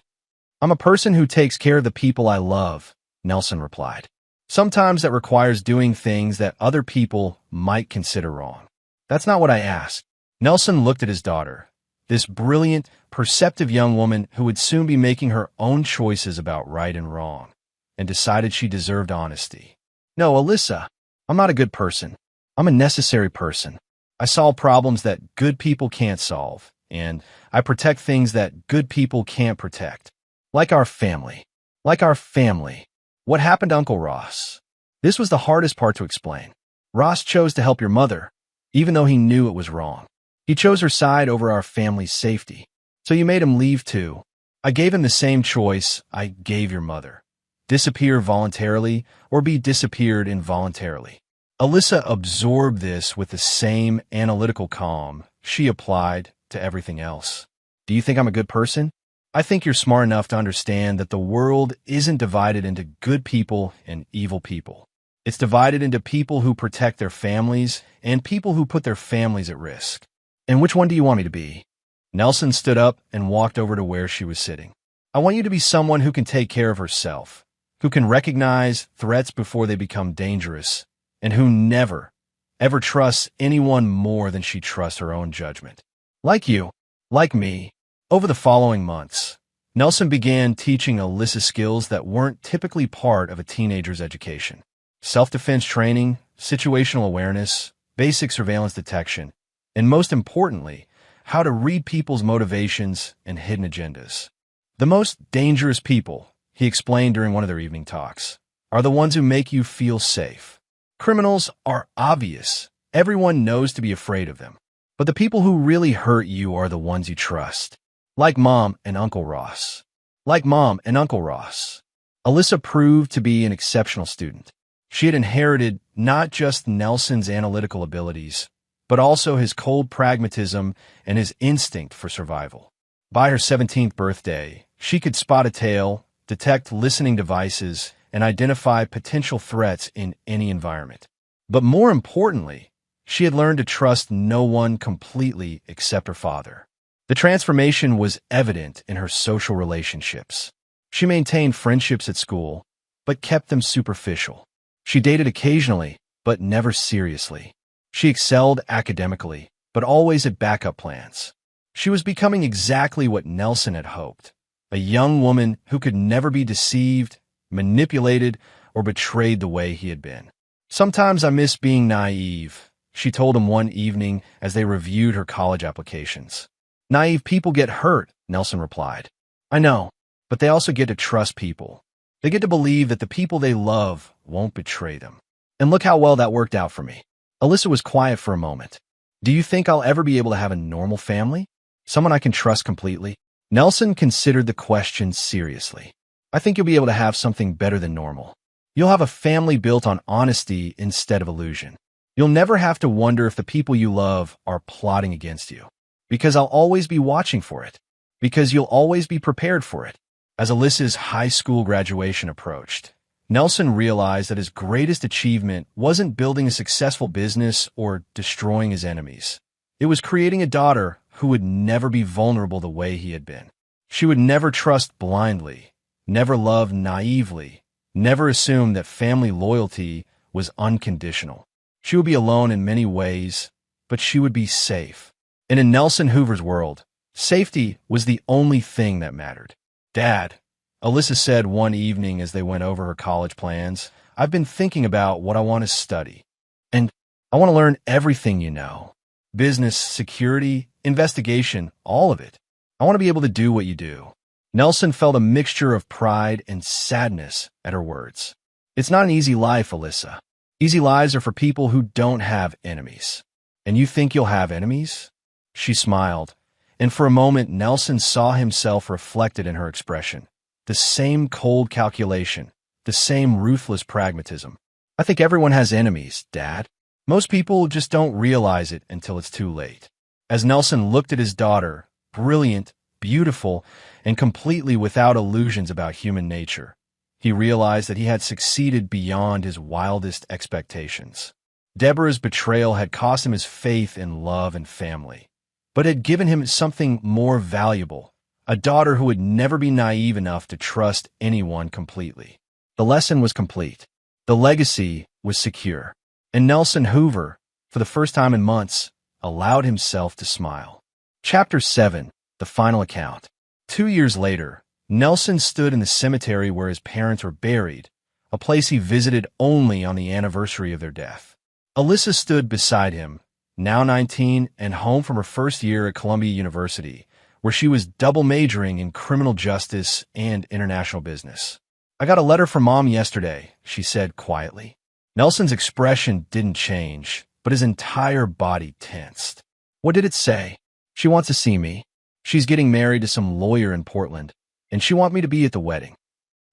A: I'm a person who takes care of the people I love, Nelson replied. Sometimes that requires doing things that other people might consider wrong. That's not what I asked. Nelson looked at his daughter, this brilliant, perceptive young woman who would soon be making her own choices about right and wrong, and decided she deserved honesty. No, Alyssa, I'm not a good person. I'm a necessary person. I solve problems that good people can't solve, and I protect things that good people can't protect. Like our family. Like our family. What happened to Uncle Ross? This was the hardest part to explain. Ross chose to help your mother, even though he knew it was wrong. He chose her side over our family's safety. So you made him leave too. I gave him the same choice I gave your mother. Disappear voluntarily or be disappeared involuntarily. Alyssa absorbed this with the same analytical calm she applied to everything else. Do you think I'm a good person? I think you're smart enough to understand that the world isn't divided into good people and evil people. It's divided into people who protect their families and people who put their families at risk. And which one do you want me to be? Nelson stood up and walked over to where she was sitting. I want you to be someone who can take care of herself, who can recognize threats before they become dangerous, and who never, ever trusts anyone more than she trusts her own judgment. Like you, like me. Over the following months, Nelson began teaching Alyssa skills that weren't typically part of a teenager's education. Self-defense training, situational awareness, basic surveillance detection, and most importantly, how to read people's motivations and hidden agendas. The most dangerous people, he explained during one of their evening talks, are the ones who make you feel safe. Criminals are obvious. Everyone knows to be afraid of them. But the people who really hurt you are the ones you trust. Like Mom and Uncle Ross. Like Mom and Uncle Ross. Alyssa proved to be an exceptional student. She had inherited not just Nelson's analytical abilities, but also his cold pragmatism and his instinct for survival. By her 17th birthday, she could spot a tail, detect listening devices, and identify potential threats in any environment. But more importantly, she had learned to trust no one completely except her father. The transformation was evident in her social relationships. She maintained friendships at school, but kept them superficial. She dated occasionally, but never seriously. She excelled academically, but always had backup plans. She was becoming exactly what Nelson had hoped, a young woman who could never be deceived, manipulated, or betrayed the way he had been. Sometimes I miss being naive, she told him one evening as they reviewed her college applications. Naive people get hurt, Nelson replied. I know, but they also get to trust people. They get to believe that the people they love won't betray them. And look how well that worked out for me. Alyssa was quiet for a moment. Do you think I'll ever be able to have a normal family? Someone I can trust completely? Nelson considered the question seriously. I think you'll be able to have something better than normal. You'll have a family built on honesty instead of illusion. You'll never have to wonder if the people you love are plotting against you. Because I'll always be watching for it. Because you'll always be prepared for it. As Alyssa's high school graduation approached, Nelson realized that his greatest achievement wasn't building a successful business or destroying his enemies. It was creating a daughter who would never be vulnerable the way he had been. She would never trust blindly, never love naively, never assume that family loyalty was unconditional. She would be alone in many ways, but she would be safe. And in Nelson Hoover's world, safety was the only thing that mattered. "Dad," Alyssa said one evening as they went over her college plans, "I've been thinking about what I want to study. And I want to learn everything you know. Business, security, investigation, all of it. I want to be able to do what you do." Nelson felt a mixture of pride and sadness at her words. "It's not an easy life, Alyssa. Easy lives are for people who don't have enemies. And you think you'll have enemies?" She smiled, and for a moment Nelson saw himself reflected in her expression. The same cold calculation, the same ruthless pragmatism. "I think everyone has enemies, Dad. Most people just don't realize it until it's too late." As Nelson looked at his daughter, brilliant, beautiful, and completely without illusions about human nature, he realized that he had succeeded beyond his wildest expectations. Deborah's betrayal had cost him his faith in love and family, but had given him something more valuable, a daughter who would never be naive enough to trust anyone completely. The lesson was complete. The legacy was secure. And Nelson Hoover, for the first time in months, allowed himself to smile. Chapter 7. The Final Account. 2 years later, Nelson stood in the cemetery where his parents were buried, a place he visited only on the anniversary of their death. Alyssa stood beside him, now 19 and home from her first year at Columbia University, where she was double majoring in criminal justice and international business. "I got a letter from Mom yesterday," she said quietly. Nelson's expression didn't change, but his entire body tensed. "What did it say?" "She wants to see me. She's getting married to some lawyer in Portland, and she wants me to be at the wedding."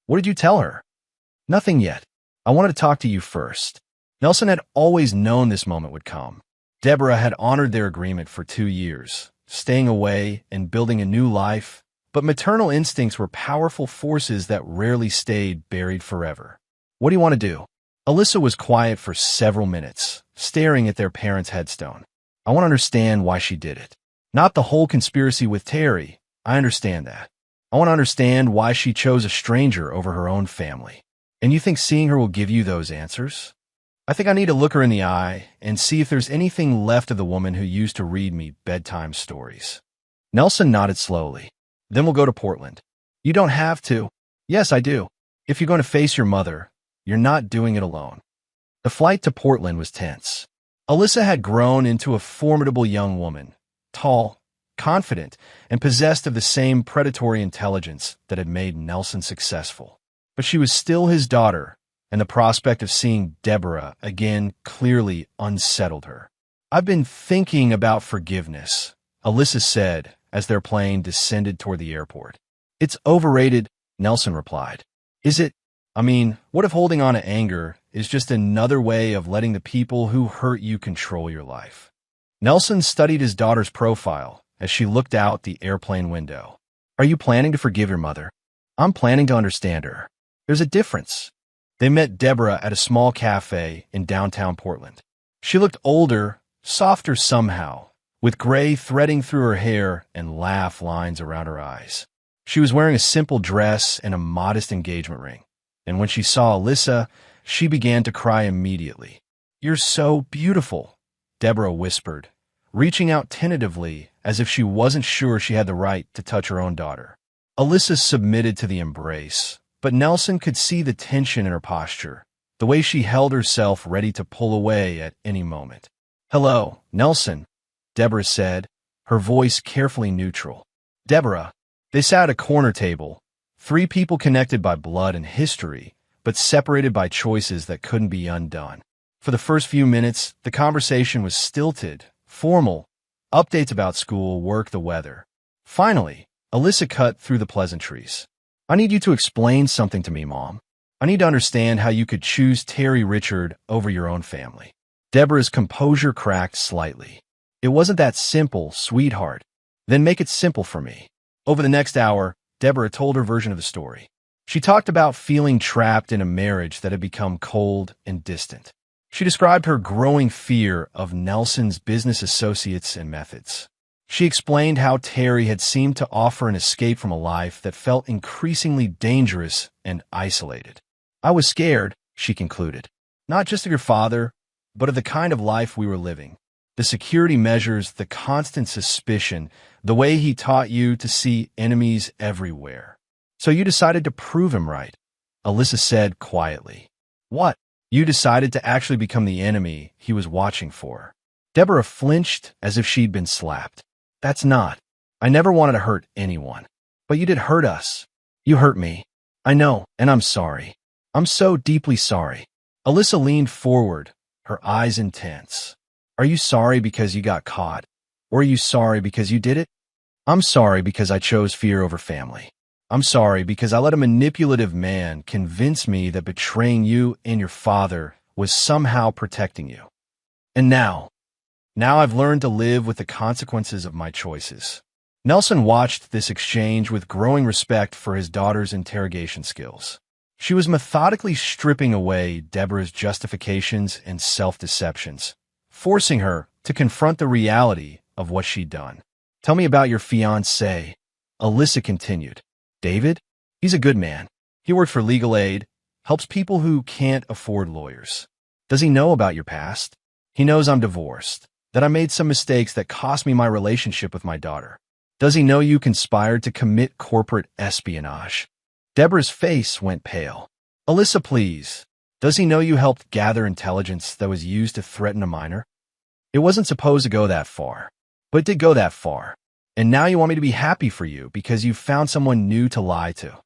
A: "What did you tell her?" "Nothing yet. I wanted to talk to you first." Nelson had always known this moment would come. Deborah had honored their agreement for 2 years, staying away and building a new life, but maternal instincts were powerful forces that rarely stayed buried forever. "What do you want to do?" Alyssa was quiet for several minutes, staring at their parents' headstone. "I want to understand why she did it. Not the whole conspiracy with Terry. I understand that. I want to understand why she chose a stranger over her own family. And you think seeing her will give you those answers?" "I think I need to look her in the eye and see if there's anything left of the woman who used to read me bedtime stories." Nelson nodded slowly. "Then we'll go to Portland." "You don't have to." "Yes, I do. If you're going to face your mother, you're not doing it alone." The flight to Portland was tense. Alyssa had grown into a formidable young woman, tall, confident, and possessed of the same predatory intelligence that had made Nelson successful. But she was still his daughter, and the prospect of seeing Deborah again clearly unsettled her. "I've been thinking about forgiveness," Alyssa said as their plane descended toward the airport. "It's overrated," Nelson replied. "Is it? I mean, what if holding on to anger is just another way of letting the people who hurt you control your life?" Nelson studied his daughter's profile as she looked out the airplane window. "Are you planning to forgive your mother?" "I'm planning to understand her. There's a difference." They met Deborah at a small cafe in downtown Portland. She looked older, softer somehow, with gray threading through her hair and laugh lines around her eyes. She was wearing a simple dress and a modest engagement ring. And when she saw Alyssa, she began to cry immediately. "You're so beautiful," Deborah whispered, reaching out tentatively as if she wasn't sure she had the right to touch her own daughter. Alyssa submitted to the embrace, but Nelson could see the tension in her posture, the way she held herself ready to pull away at any moment. "Hello, Nelson," Deborah said, her voice carefully neutral. "Deborah." They sat at a corner table, 3 people connected by blood and history, but separated by choices that couldn't be undone. For the first few minutes, the conversation was stilted, formal, updates about school, work, the weather. Finally, Alyssa cut through the pleasantries. "I need you to explain something to me, Mom. I need to understand how you could choose Terry Richard over your own family." Deborah's composure cracked slightly. "It wasn't that simple, sweetheart." "Then make it simple for me." Over the next hour, Deborah told her version of the story. She talked about feeling trapped in a marriage that had become cold and distant. She described her growing fear of Nelson's business associates and methods. She explained how Terry had seemed to offer an escape from a life that felt increasingly dangerous and isolated. "I was scared," she concluded, "not just of your father, but of the kind of life we were living. The security measures, the constant suspicion, the way he taught you to see enemies everywhere. So you decided to prove him right, Alyssa said quietly. What? You decided to actually become the enemy he was watching for. Deborah flinched as if she'd been slapped. That's not. I never wanted to hurt anyone. But you did hurt us. You hurt me. I know, and I'm sorry. I'm so deeply sorry. Alyssa leaned forward, her eyes intense. Are you sorry because you got caught? Or are you sorry because you did it? I'm sorry because I chose fear over family. I'm sorry because I let a manipulative man convince me that betraying you and your father was somehow protecting you. And now I've learned to live with the consequences of my choices. Nelson watched this exchange with growing respect for his daughter's interrogation skills. She was methodically stripping away Deborah's justifications and self-deceptions, forcing her to confront the reality of what she'd done. Tell me about your fiancé, Alyssa continued. David? He's a good man. He works for legal aid, helps people who can't afford lawyers. Does he know about your past? He knows I'm divorced, that I made some mistakes that cost me my relationship with my daughter. Does he know you conspired to commit corporate espionage? Deborah's face went pale. Alyssa, please. Does he know you helped gather intelligence that was used to threaten a minor? It wasn't supposed to go that far, but it did go that far. And now you want me to be happy for you because you found someone new to lie to.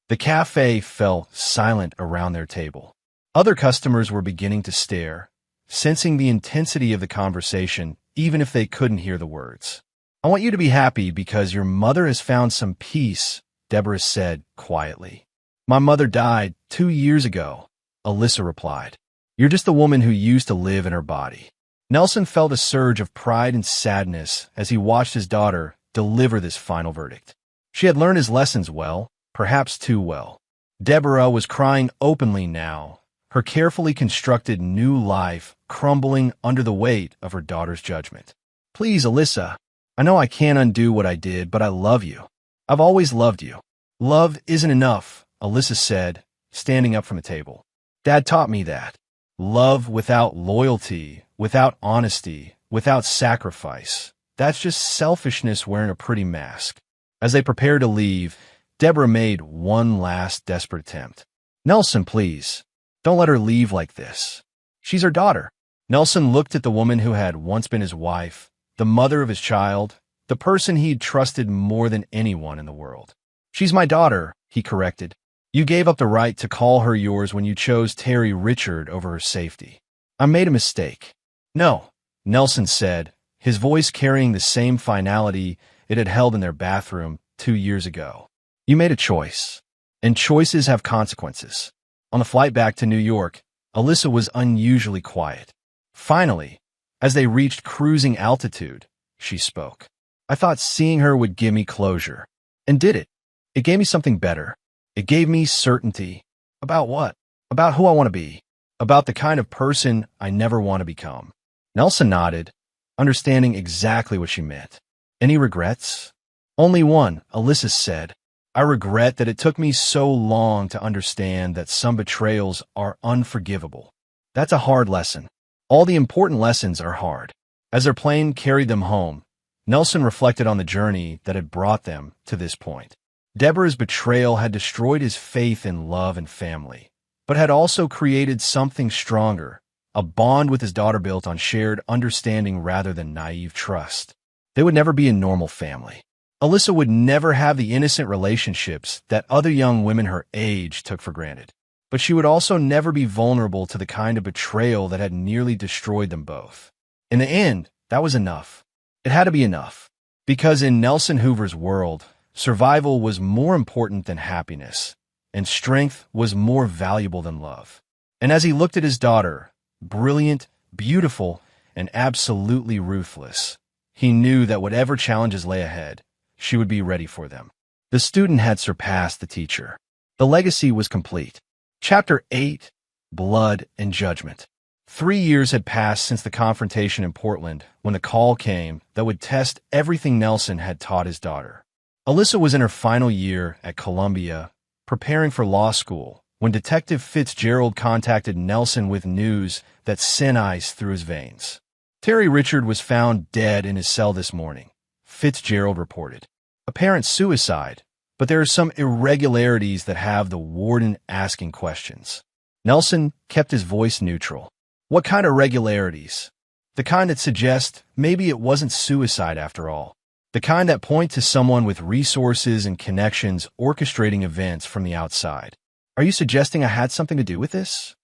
A: The cafe fell silent around their table. Other customers were beginning to stare, sensing the intensity of the conversation, even if they couldn't hear the words. I want you to be happy because your mother has found some peace, Deborah said quietly. My mother died 2 years ago, Alyssa replied. You're just the woman who used to live in her body. Nelson felt a surge of pride and sadness as he watched his daughter deliver this final verdict. She had learned his lessons well, perhaps too well. Deborah was crying openly now, her carefully constructed new life crumbling under the weight of her daughter's judgment. Please, Alyssa, I know I can't undo what I did, but I love you. I've always loved you. Love isn't enough, Alyssa said, standing up from the table. Dad taught me that. Love without loyalty, without honesty, without sacrifice. That's just selfishness wearing a pretty mask. As they prepared to leave, Deborah made one last desperate attempt. Nelson, please, don't let her leave like this. She's her daughter. Nelson looked at the woman who had once been his wife, the mother of his child, the person he'd trusted more than anyone in the world. She's my daughter, he corrected. You gave up the right to call her yours when you chose Terry Richard over her safety. I made a mistake. No, Nelson said, his voice carrying the same finality it had held in their bathroom 2 years ago. You made a choice, and choices have consequences. On the flight back to New York, Alyssa was unusually quiet. Finally, as they reached cruising altitude, she spoke. I thought seeing her would give me closure. And did it. It gave me something better. It gave me certainty. About what? About who I want to be. About the kind of person I never want to become. Nelson nodded, understanding exactly what she meant. Any regrets? Only one, Alyssa said. I regret that it took me so long to understand that some betrayals are unforgivable. That's a hard lesson. All the important lessons are hard. As their plane carried them home, Nelson reflected on the journey that had brought them to this point. Deborah's betrayal had destroyed his faith in love and family, but had also created something stronger, a bond with his daughter built on shared understanding rather than naive trust. They would never be a normal family. Alyssa would never have the innocent relationships that other young women her age took for granted. But she would also never be vulnerable to the kind of betrayal that had nearly destroyed them both. In the end, that was enough. It had to be enough. Because in Nelson Hoover's world, survival was more important than happiness, and strength was more valuable than love. And as he looked at his daughter, brilliant, beautiful, and absolutely ruthless, he knew that whatever challenges lay ahead, she would be ready for them. The student had surpassed the teacher. The legacy was complete. Chapter 8, Blood and Judgment. 3 years had passed since the confrontation in Portland when the call came that would test everything Nelson had taught his daughter. Alyssa was in her final year at Columbia, preparing for law school, when Detective Fitzgerald contacted Nelson with news that sent ice through his veins. Terry Richard was found dead in his cell this morning, Fitzgerald reported. Apparent suicide, but there are some irregularities that have the warden asking questions. Nelson kept his voice neutral. What kind of irregularities? The kind that suggest maybe it wasn't suicide after all. The kind that point to someone with resources and connections orchestrating events from the outside. Are you suggesting I had something to do with this?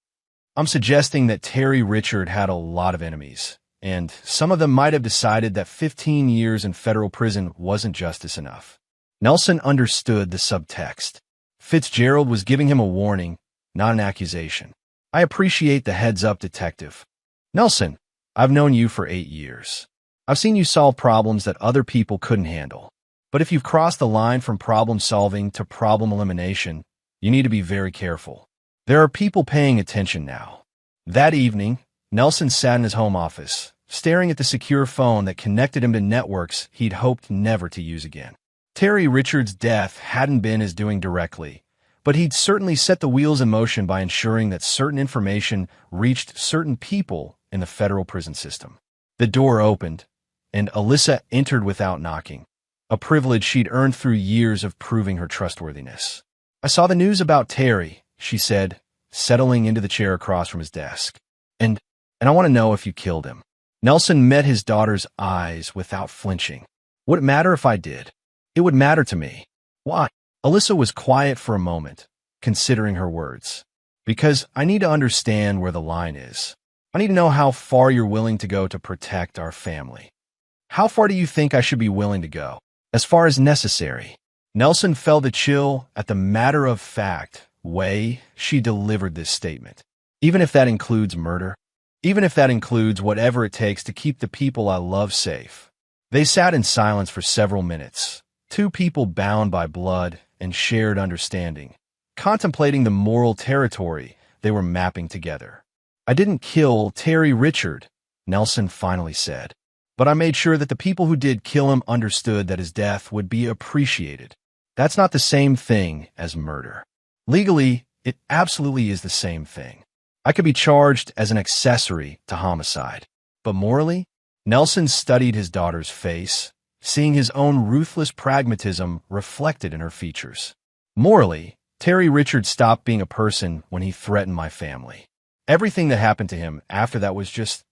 A: I'm suggesting that Terry Richard had a lot of enemies, and some of them might have decided that 15 years in federal prison wasn't justice enough. Nelson understood the subtext. Fitzgerald was giving him a warning, not an accusation. I appreciate the heads-up, detective. Nelson, I've known you for 8 years. I've seen you solve problems that other people couldn't handle. But if you've crossed the line from problem solving to problem elimination, you need to be very careful. There are people paying attention now. That evening, Nelson sat in his home office, staring at the secure phone that connected him to networks he'd hoped never to use again. Terry Richard's death hadn't been his doing directly, but he'd certainly set the wheels in motion by ensuring that certain information reached certain people in the federal prison system. The door opened, and Alyssa entered without knocking, a privilege she'd earned through years of proving her trustworthiness. I saw the news about Terry, she said, settling into the chair across from his desk. And I want to know if you killed him. Nelson met his daughter's eyes without flinching. Would it matter if I did? It would matter to me. Why? Alyssa was quiet for a moment, considering her words. Because I need to understand where the line is. I need to know how far you're willing to go to protect our family. How far do you think I should be willing to go? As far as necessary. Nelson felt a chill at the matter-of-fact way she delivered this statement. Even if that includes murder? Even if that includes whatever it takes to keep the people I love safe. They sat in silence for several minutes, two people bound by blood and shared understanding, contemplating the moral territory they were mapping together. I didn't kill Terry Richard, Nelson finally said, but I made sure that the people who did kill him understood that his death would be appreciated. That's not the same thing as murder. Legally, it absolutely is the same thing. I could be charged as an accessory to homicide. But morally, Nelson studied his daughter's face, seeing his own ruthless pragmatism reflected in her features. Morally, Terry Richard stopped being a person when he threatened my family. Everything that happened to him after that was just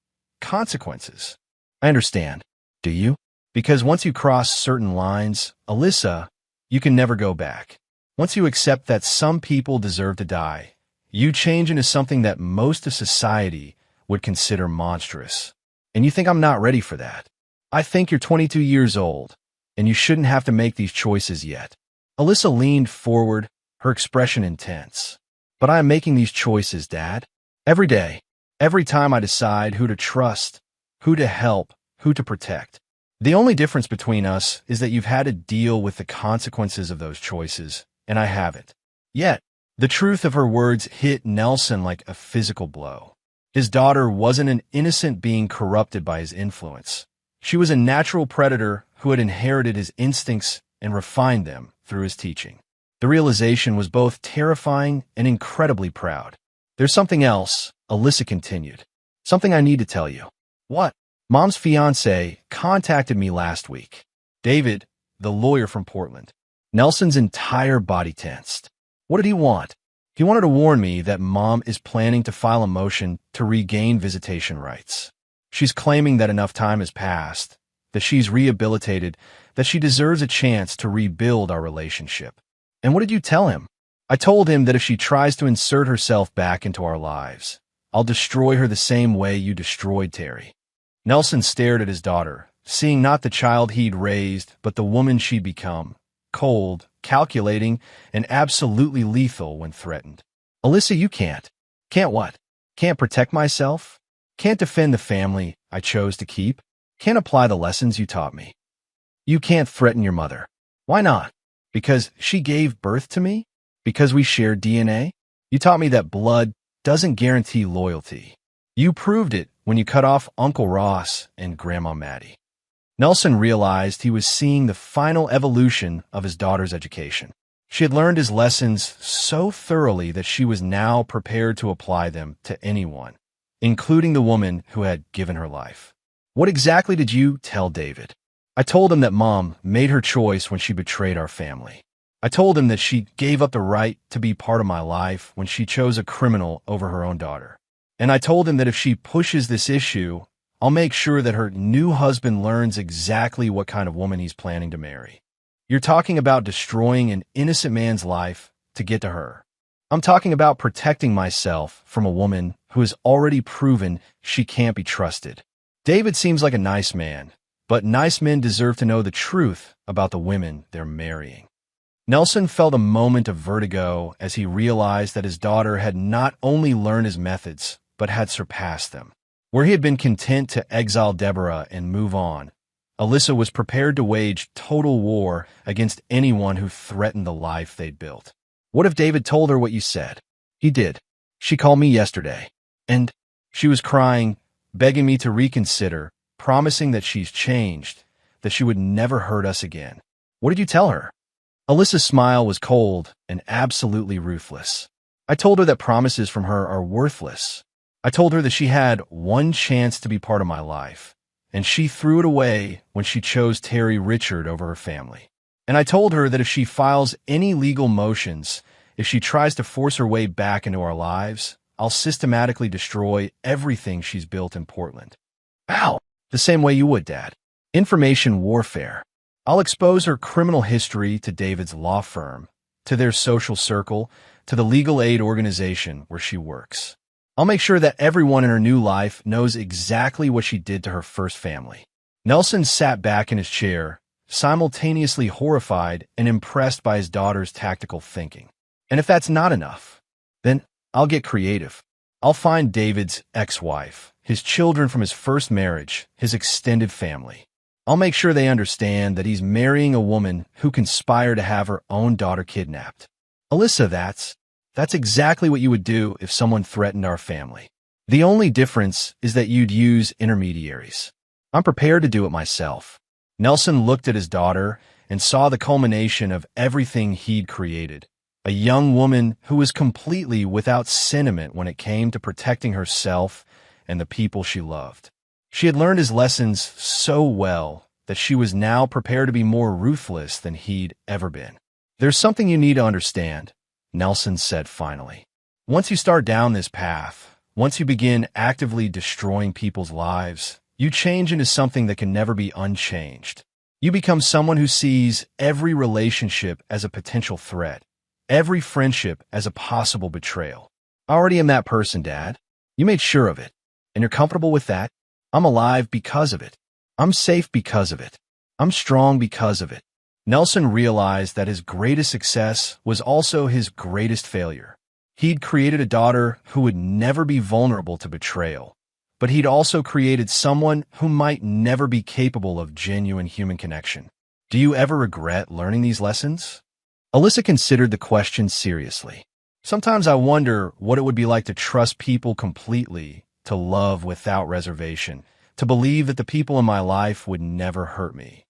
A: consequences. I understand. Do you? Because once you cross certain lines, Alyssa, you can never go back. Once you accept that some people deserve to die, you change into something that most of society would consider monstrous. And you think I'm not ready for that. I think you're 22 years old, and you shouldn't have to make these choices yet. Alyssa leaned forward, her expression intense. But I am making these choices, Dad. Every day. Every time I decide who to trust, who to help, who to protect. The only difference between us is that you've had to deal with the consequences of those choices, and I haven't. Yet, the truth of her words hit Nelson like a physical blow. His daughter wasn't an innocent being corrupted by his influence. She was a natural predator who had inherited his instincts and refined them through his teaching. The realization was both terrifying and incredibly proud. There's something else, Alyssa continued. Something I need to tell you. What? Mom's fiancé contacted me last week. David, the lawyer from Portland. Nelson's entire body tensed. What did he want? He wanted to warn me that Mom is planning to file a motion to regain visitation rights. She's claiming that enough time has passed, that she's rehabilitated, that she deserves a chance to rebuild our relationship. And what did you tell him? I told him that if she tries to insert herself back into our lives, I'll destroy her the same way you destroyed Terry. Nelson stared at his daughter, seeing not the child he'd raised, but the woman she'd become, cold, calculating, and absolutely lethal when threatened. Alyssa, you can't. Can't what? Can't protect myself? Can't defend the family I chose to keep? Can't apply the lessons you taught me? You can't threaten your mother. Why not? Because she gave birth to me? Because we share DNA? You taught me that blood doesn't guarantee loyalty. You proved it when you cut off Uncle Ross and Grandma Maddie. Nelson realized he was seeing the final evolution of his daughter's education. She had learned his lessons so thoroughly that she was now prepared to apply them to anyone, including the woman who had given her life. What exactly did you tell David? I told him that Mom made her choice when she betrayed our family. I told him that she gave up the right to be part of my life when she chose a criminal over her own daughter. And I told him that if she pushes this issue, I'll make sure that her new husband learns exactly what kind of woman he's planning to marry. You're talking about destroying an innocent man's life to get to her. I'm talking about protecting myself from a woman who has already proven she can't be trusted. David seems like a nice man, but nice men deserve to know the truth about the women they're marrying. Nelson felt a moment of vertigo as he realized that his daughter had not only learned his methods, but had surpassed them. Where he had been content to exile Deborah and move on, Alyssa was prepared to wage total war against anyone who threatened the life they'd built. What if David told her what you said? He did. She called me yesterday, and she was crying, begging me to reconsider, promising that she's changed, that she would never hurt us again. What did you tell her? Alyssa's smile was cold and absolutely ruthless. I told her that promises from her are worthless. I told her that she had one chance to be part of my life, and she threw it away when she chose Terry Richard over her family. And I told her that if she files any legal motions, if she tries to force her way back into our lives, I'll systematically destroy everything she's built in Portland. Ow! The same way you would, Dad. Information warfare. I'll expose her criminal history to David's law firm, to their social circle, to the legal aid organization where she works. I'll make sure that everyone in her new life knows exactly what she did to her first family. Nelson sat back in his chair, simultaneously horrified and impressed by his daughter's tactical thinking. And if that's not enough, then I'll get creative. I'll find David's ex-wife, his children from his first marriage, his extended family. I'll make sure they understand that he's marrying a woman who conspired to have her own daughter kidnapped. Alyssa, that's exactly what you would do if someone threatened our family. The only difference is that you'd use intermediaries. I'm prepared to do it myself. Nelson looked at his daughter and saw the culmination of everything he'd created. A young woman who was completely without sentiment when it came to protecting herself and the people she loved. She had learned his lessons so well that she was now prepared to be more ruthless than he'd ever been. There's something you need to understand, Nelson said finally. Once you start down this path, once you begin actively destroying people's lives, you change into something that can never be unchanged. You become someone who sees every relationship as a potential threat, every friendship as a possible betrayal. I already am that person, Dad. You made sure of it, and you're comfortable with that. I'm alive because of it. I'm safe because of it. I'm strong because of it. Nelson realized that his greatest success was also his greatest failure. He'd created a daughter who would never be vulnerable to betrayal, but he'd also created someone who might never be capable of genuine human connection. Do you ever regret learning these lessons? Alyssa considered the question seriously. Sometimes I wonder what it would be like to trust people completely, to love without reservation, to believe that the people in my life would never hurt me.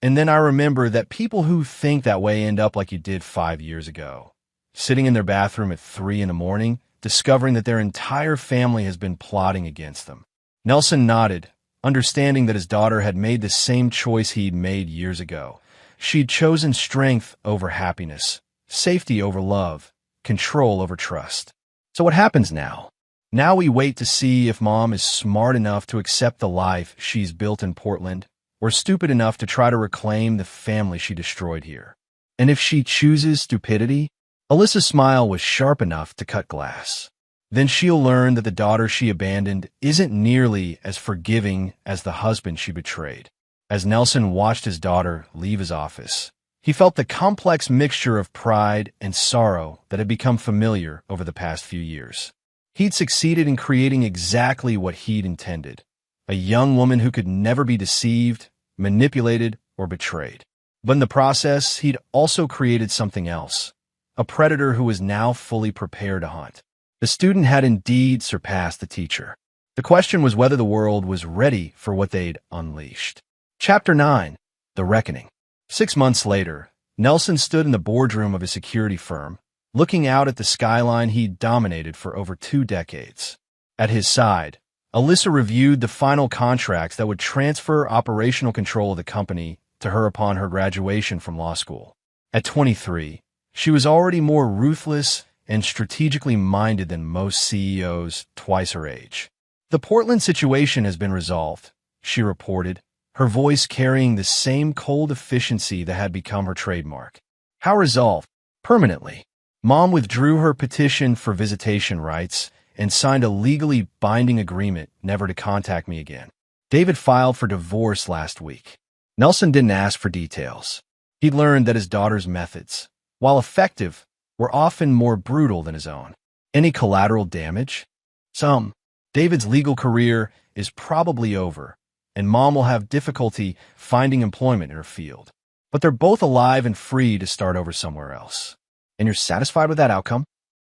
A: And then I remember that people who think that way end up like you did 5 years ago, sitting in their bathroom at 3 a.m, discovering that their entire family has been plotting against them. Nelson nodded, understanding that his daughter had made the same choice he'd made years ago. She'd chosen strength over happiness, safety over love, control over trust. So what happens now? Now we wait to see if Mom is smart enough to accept the life she's built in Portland, or stupid enough to try to reclaim the family she destroyed here. And if she chooses stupidity, Alyssa's smile was sharp enough to cut glass. Then she'll learn that the daughter she abandoned isn't nearly as forgiving as the husband she betrayed. As Nelson watched his daughter leave his office, he felt the complex mixture of pride and sorrow that had become familiar over the past few years. He'd succeeded in creating exactly what he'd intended, a young woman who could never be deceived, manipulated, or betrayed. But in the process, he'd also created something else, a predator who was now fully prepared to hunt. The student had indeed surpassed the teacher. The question was whether the world was ready for what they'd unleashed. Chapter 9. The Reckoning. 6 months later, Nelson stood in the boardroom of his security firm, looking out at the skyline he'd dominated for over 2 decades. At his side, Alyssa reviewed the final contracts that would transfer operational control of the company to her upon her graduation from law school. At 23, she was already more ruthless and strategically minded than most CEOs twice her age. "The Portland situation has been resolved," she reported, her voice carrying the same cold efficiency that had become her trademark. "How resolved?" "Permanently. Mom withdrew her petition for visitation rights and signed a legally binding agreement never to contact me again. David filed for divorce last week." Nelson didn't ask for details. He learned that his daughter's methods, while effective, were often more brutal than his own. "Any collateral damage?" "Some. David's legal career is probably over, and Mom will have difficulty finding employment in her field. But they're both alive and free to start over somewhere else." "And you're satisfied with that outcome?"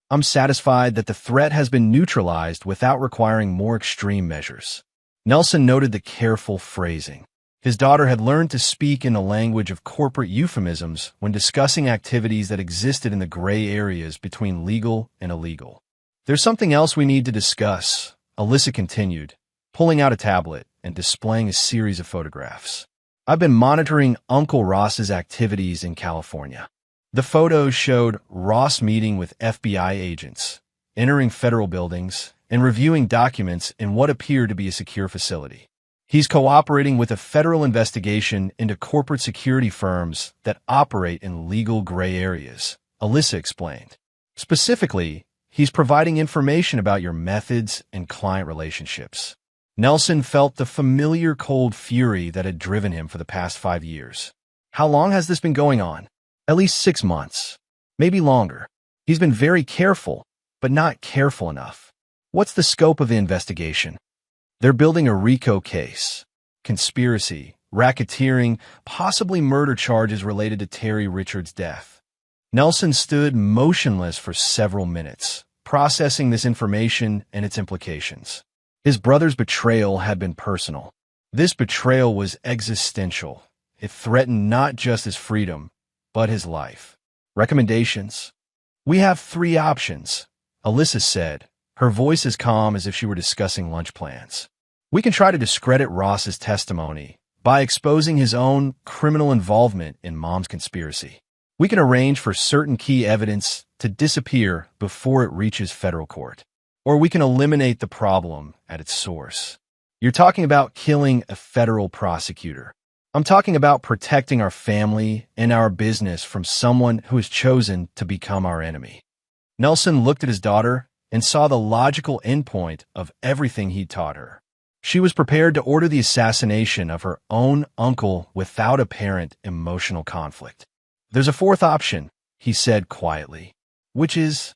A: "I'm satisfied that the threat has been neutralized without requiring more extreme measures." Nelson noted the careful phrasing. His daughter had learned to speak in the language of corporate euphemisms when discussing activities that existed in the gray areas between legal and illegal. "There's something else we need to discuss," Alyssa continued, pulling out a tablet and displaying a series of photographs. "I've been monitoring Uncle Ross's activities in California." The photos showed Ross meeting with FBI agents, entering federal buildings, and reviewing documents in what appeared to be a secure facility. "He's cooperating with a federal investigation into corporate security firms that operate in legal gray areas," Alyssa explained. "Specifically, he's providing information about your methods and client relationships." Nelson felt the familiar cold fury that had driven him for the past 5 years. "How long has this been going on?" "At least 6 months. Maybe longer. He's been very careful, but not careful enough." "What's the scope of the investigation?" "They're building a RICO case. Conspiracy, racketeering, possibly murder charges related to Terry Richards' death." Nelson stood motionless for several minutes, processing this information and its implications. His brother's betrayal had been personal. This betrayal was existential. It threatened not just his freedom, but his life. "Recommendations?" "We have 3 options," Alyssa said, her voice as calm as if she were discussing lunch plans. "We can try to discredit Ross's testimony by exposing his own criminal involvement in Mom's conspiracy. We can arrange for certain key evidence to disappear before it reaches federal court. Or we can eliminate the problem at its source." "You're talking about killing a federal prosecutor." "I'm talking about protecting our family and our business from someone who has chosen to become our enemy." Nelson looked at his daughter and saw the logical endpoint of everything he'd taught her. She was prepared to order the assassination of her own uncle without apparent emotional conflict. "There's a 4th option," he said quietly, "which is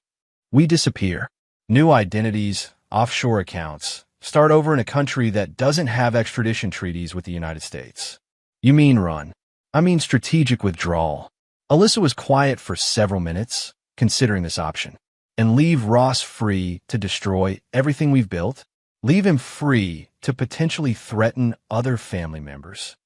A: we disappear. New identities, offshore accounts, start over in a country that doesn't have extradition treaties with the United States." "You mean run?" "I mean strategic withdrawal." Alyssa was quiet for several minutes, considering this option. "And leave Ross free to destroy everything we've built? Leave him free to potentially threaten other family members?"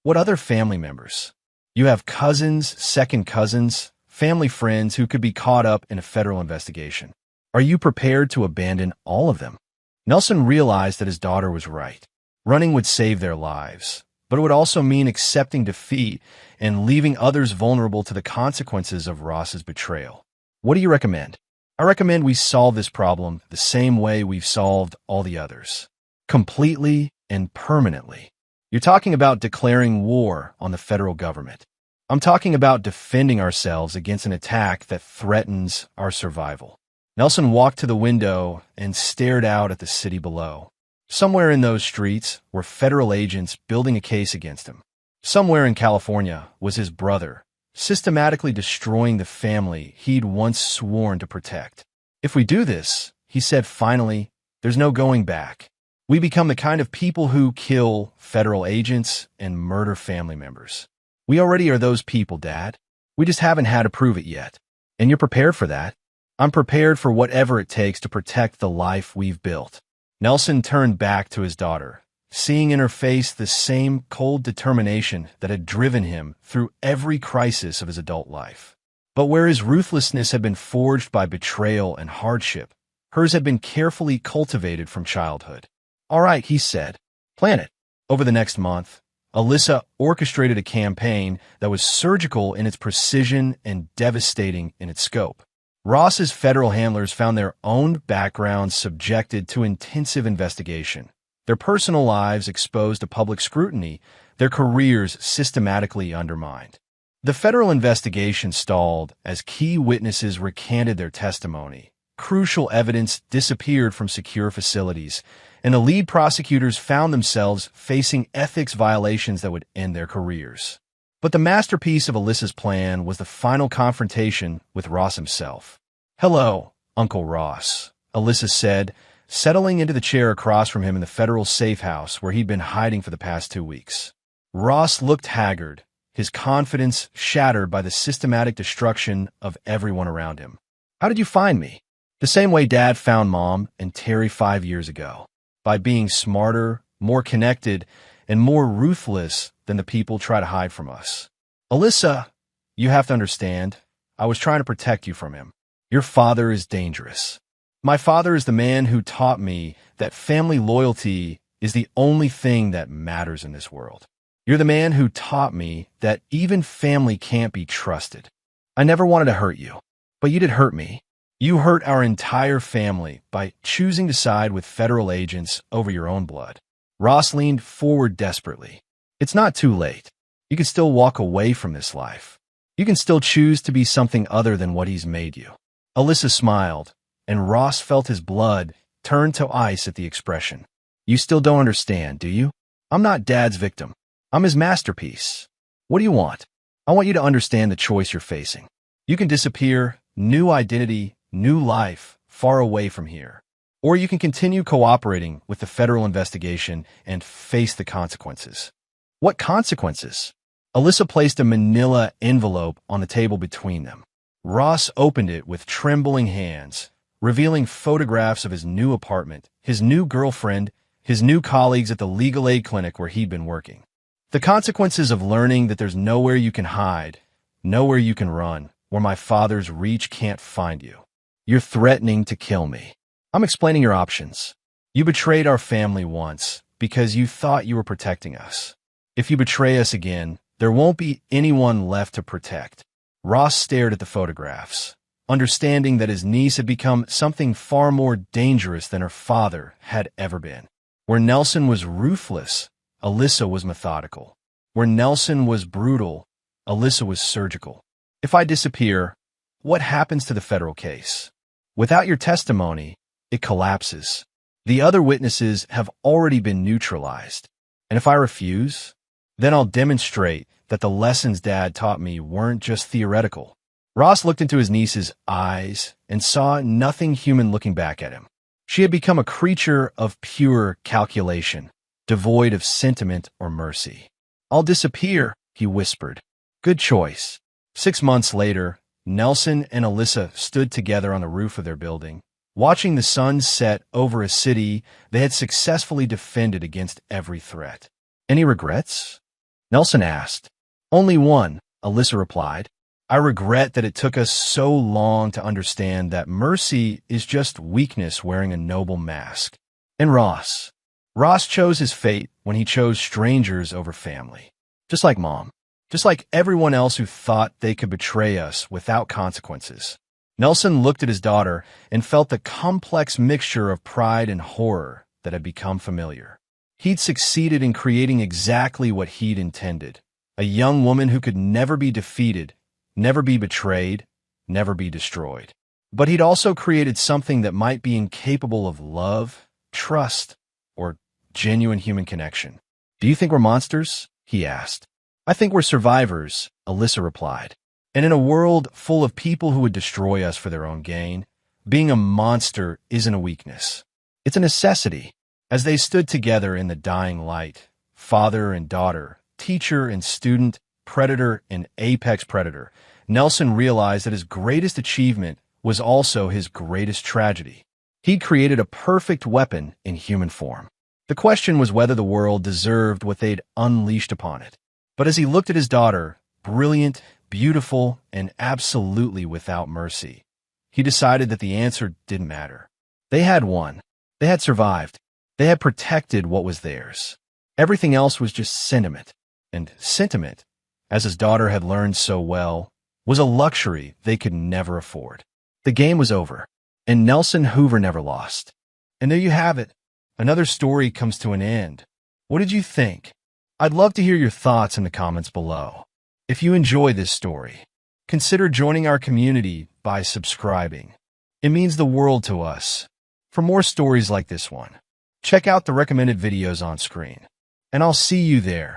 A: "What other family members?" "You have cousins, second cousins, family friends who could be caught up in a federal investigation. Are you prepared to abandon all of them?" Nelson realized that his daughter was right. Running would save their lives, but it would also mean accepting defeat and leaving others vulnerable to the consequences of Ross's betrayal. "What do you recommend?" "I recommend we solve this problem the same way we've solved all the others. Completely and permanently." "You're talking about declaring war on the federal government." "I'm talking about defending ourselves against an attack that threatens our survival." Nelson walked to the window and stared out at the city below. Somewhere in those streets were federal agents building a case against him. Somewhere in California was his brother, systematically destroying the family he'd once sworn to protect. "If we do this," he said finally, "there's no going back. We become the kind of people who kill federal agents and murder family members. We already are those people, Dad. We just haven't had to prove it yet. And you're prepared for that?" "I'm prepared for whatever it takes to protect the life we've built." Nelson turned back to his daughter, seeing in her face the same cold determination that had driven him through every crisis of his adult life. But where his ruthlessness had been forged by betrayal and hardship, hers had been carefully cultivated from childhood. All right, he said. Plan it. Over the next month, Alyssa orchestrated a campaign that was surgical in its precision and devastating in its scope. Ross's federal handlers found their own backgrounds subjected to intensive investigation, their personal lives exposed to public scrutiny, their careers systematically undermined. The federal investigation stalled as key witnesses recanted their testimony. Crucial evidence disappeared from secure facilities, and the lead prosecutors found themselves facing ethics violations that would end their careers. But the masterpiece of Alyssa's plan was the final confrontation with Ross himself. "Hello, Uncle Ross," Alyssa said, settling into the chair across from him in the federal safe house where he'd been hiding for the past 2 weeks. Ross looked haggard, his confidence shattered by the systematic destruction of everyone around him. "How did you find me?" "The same way Dad found Mom and Terry 5 years ago. By being smarter, more connected, and more ruthless than the people try to hide from us." "Alyssa, you have to understand, I was trying to protect you from him. Your father is dangerous. My father is the man who taught me that family loyalty is the only thing that matters in this world. You're the man who taught me that even family can't be trusted. I never wanted to hurt you, but you did hurt me. You hurt our entire family by choosing to side with federal agents over your own blood." Ross leaned forward desperately. "It's not too late. You can still walk away from this life. You can still choose to be something other than what he's made you." Alyssa smiled, and Ross felt his blood turn to ice at the expression. "You still don't understand, do you? I'm not Dad's victim. I'm his masterpiece. What do you want? I want you to understand the choice you're facing. You can disappear, new identity, new life, far away from here. Or you can continue cooperating with the federal investigation and face the consequences." "What consequences?" Alyssa placed a manila envelope on the table between them. Ross opened it with trembling hands, revealing photographs of his new apartment, his new girlfriend, his new colleagues at the legal aid clinic where he'd been working. "The consequences of learning that there's nowhere you can hide, nowhere you can run, where my father's reach can't find you. You're threatening to kill me. I'm explaining your options. You betrayed our family once because you thought you were protecting us. If you betray us again, there won't be anyone left to protect." Ross stared at the photographs, understanding that his niece had become something far more dangerous than her father had ever been. Where Nelson was ruthless, Alyssa was methodical. Where Nelson was brutal, Alyssa was surgical. "If I disappear, what happens to the federal case? Without your testimony, it collapses. The other witnesses have already been neutralized. And if I refuse, then I'll demonstrate that the lessons Dad taught me weren't just theoretical." Ross looked into his niece's eyes and saw nothing human looking back at him. She had become a creature of pure calculation, devoid of sentiment or mercy. "I'll disappear," he whispered. "Good choice." 6 months later, Nelson and Alyssa stood together on the roof of their building, watching the sun set over a city they had successfully defended against every threat. "Any regrets?" Nelson asked. "Only one," Alyssa replied. "I regret that it took us so long to understand that mercy is just weakness wearing a noble mask." And Ross chose his fate when he chose strangers over family. Just like Mom. Just like everyone else who thought they could betray us without consequences. Nelson looked at his daughter and felt the complex mixture of pride and horror that had become familiar. He'd succeeded in creating exactly what he'd intended. A young woman who could never be defeated, never be betrayed, never be destroyed. But he'd also created something that might be incapable of love, trust, or genuine human connection. "Do you think we're monsters?" he asked. "I think we're survivors," Alyssa replied. "And in a world full of people who would destroy us for their own gain, being a monster isn't a weakness. It's a necessity." As they stood together in the dying light, father and daughter, teacher and student, predator and apex predator, Nelson realized that his greatest achievement was also his greatest tragedy. He'd created a perfect weapon in human form. The question was whether the world deserved what they'd unleashed upon it. But as he looked at his daughter, brilliant, beautiful, and absolutely without mercy, he decided that the answer didn't matter. They had won. They had survived. They had protected what was theirs. Everything else was just sentiment. And sentiment, as his daughter had learned so well, was a luxury they could never afford. The game was over, and Nelson Hoover never lost. And there you have it. Another story comes to an end. What did you think? I'd love to hear your thoughts in the comments below. If you enjoyed this story, consider joining our community by subscribing. It means the world to us. For more stories like this one, check out the recommended videos on screen, and I'll see you there.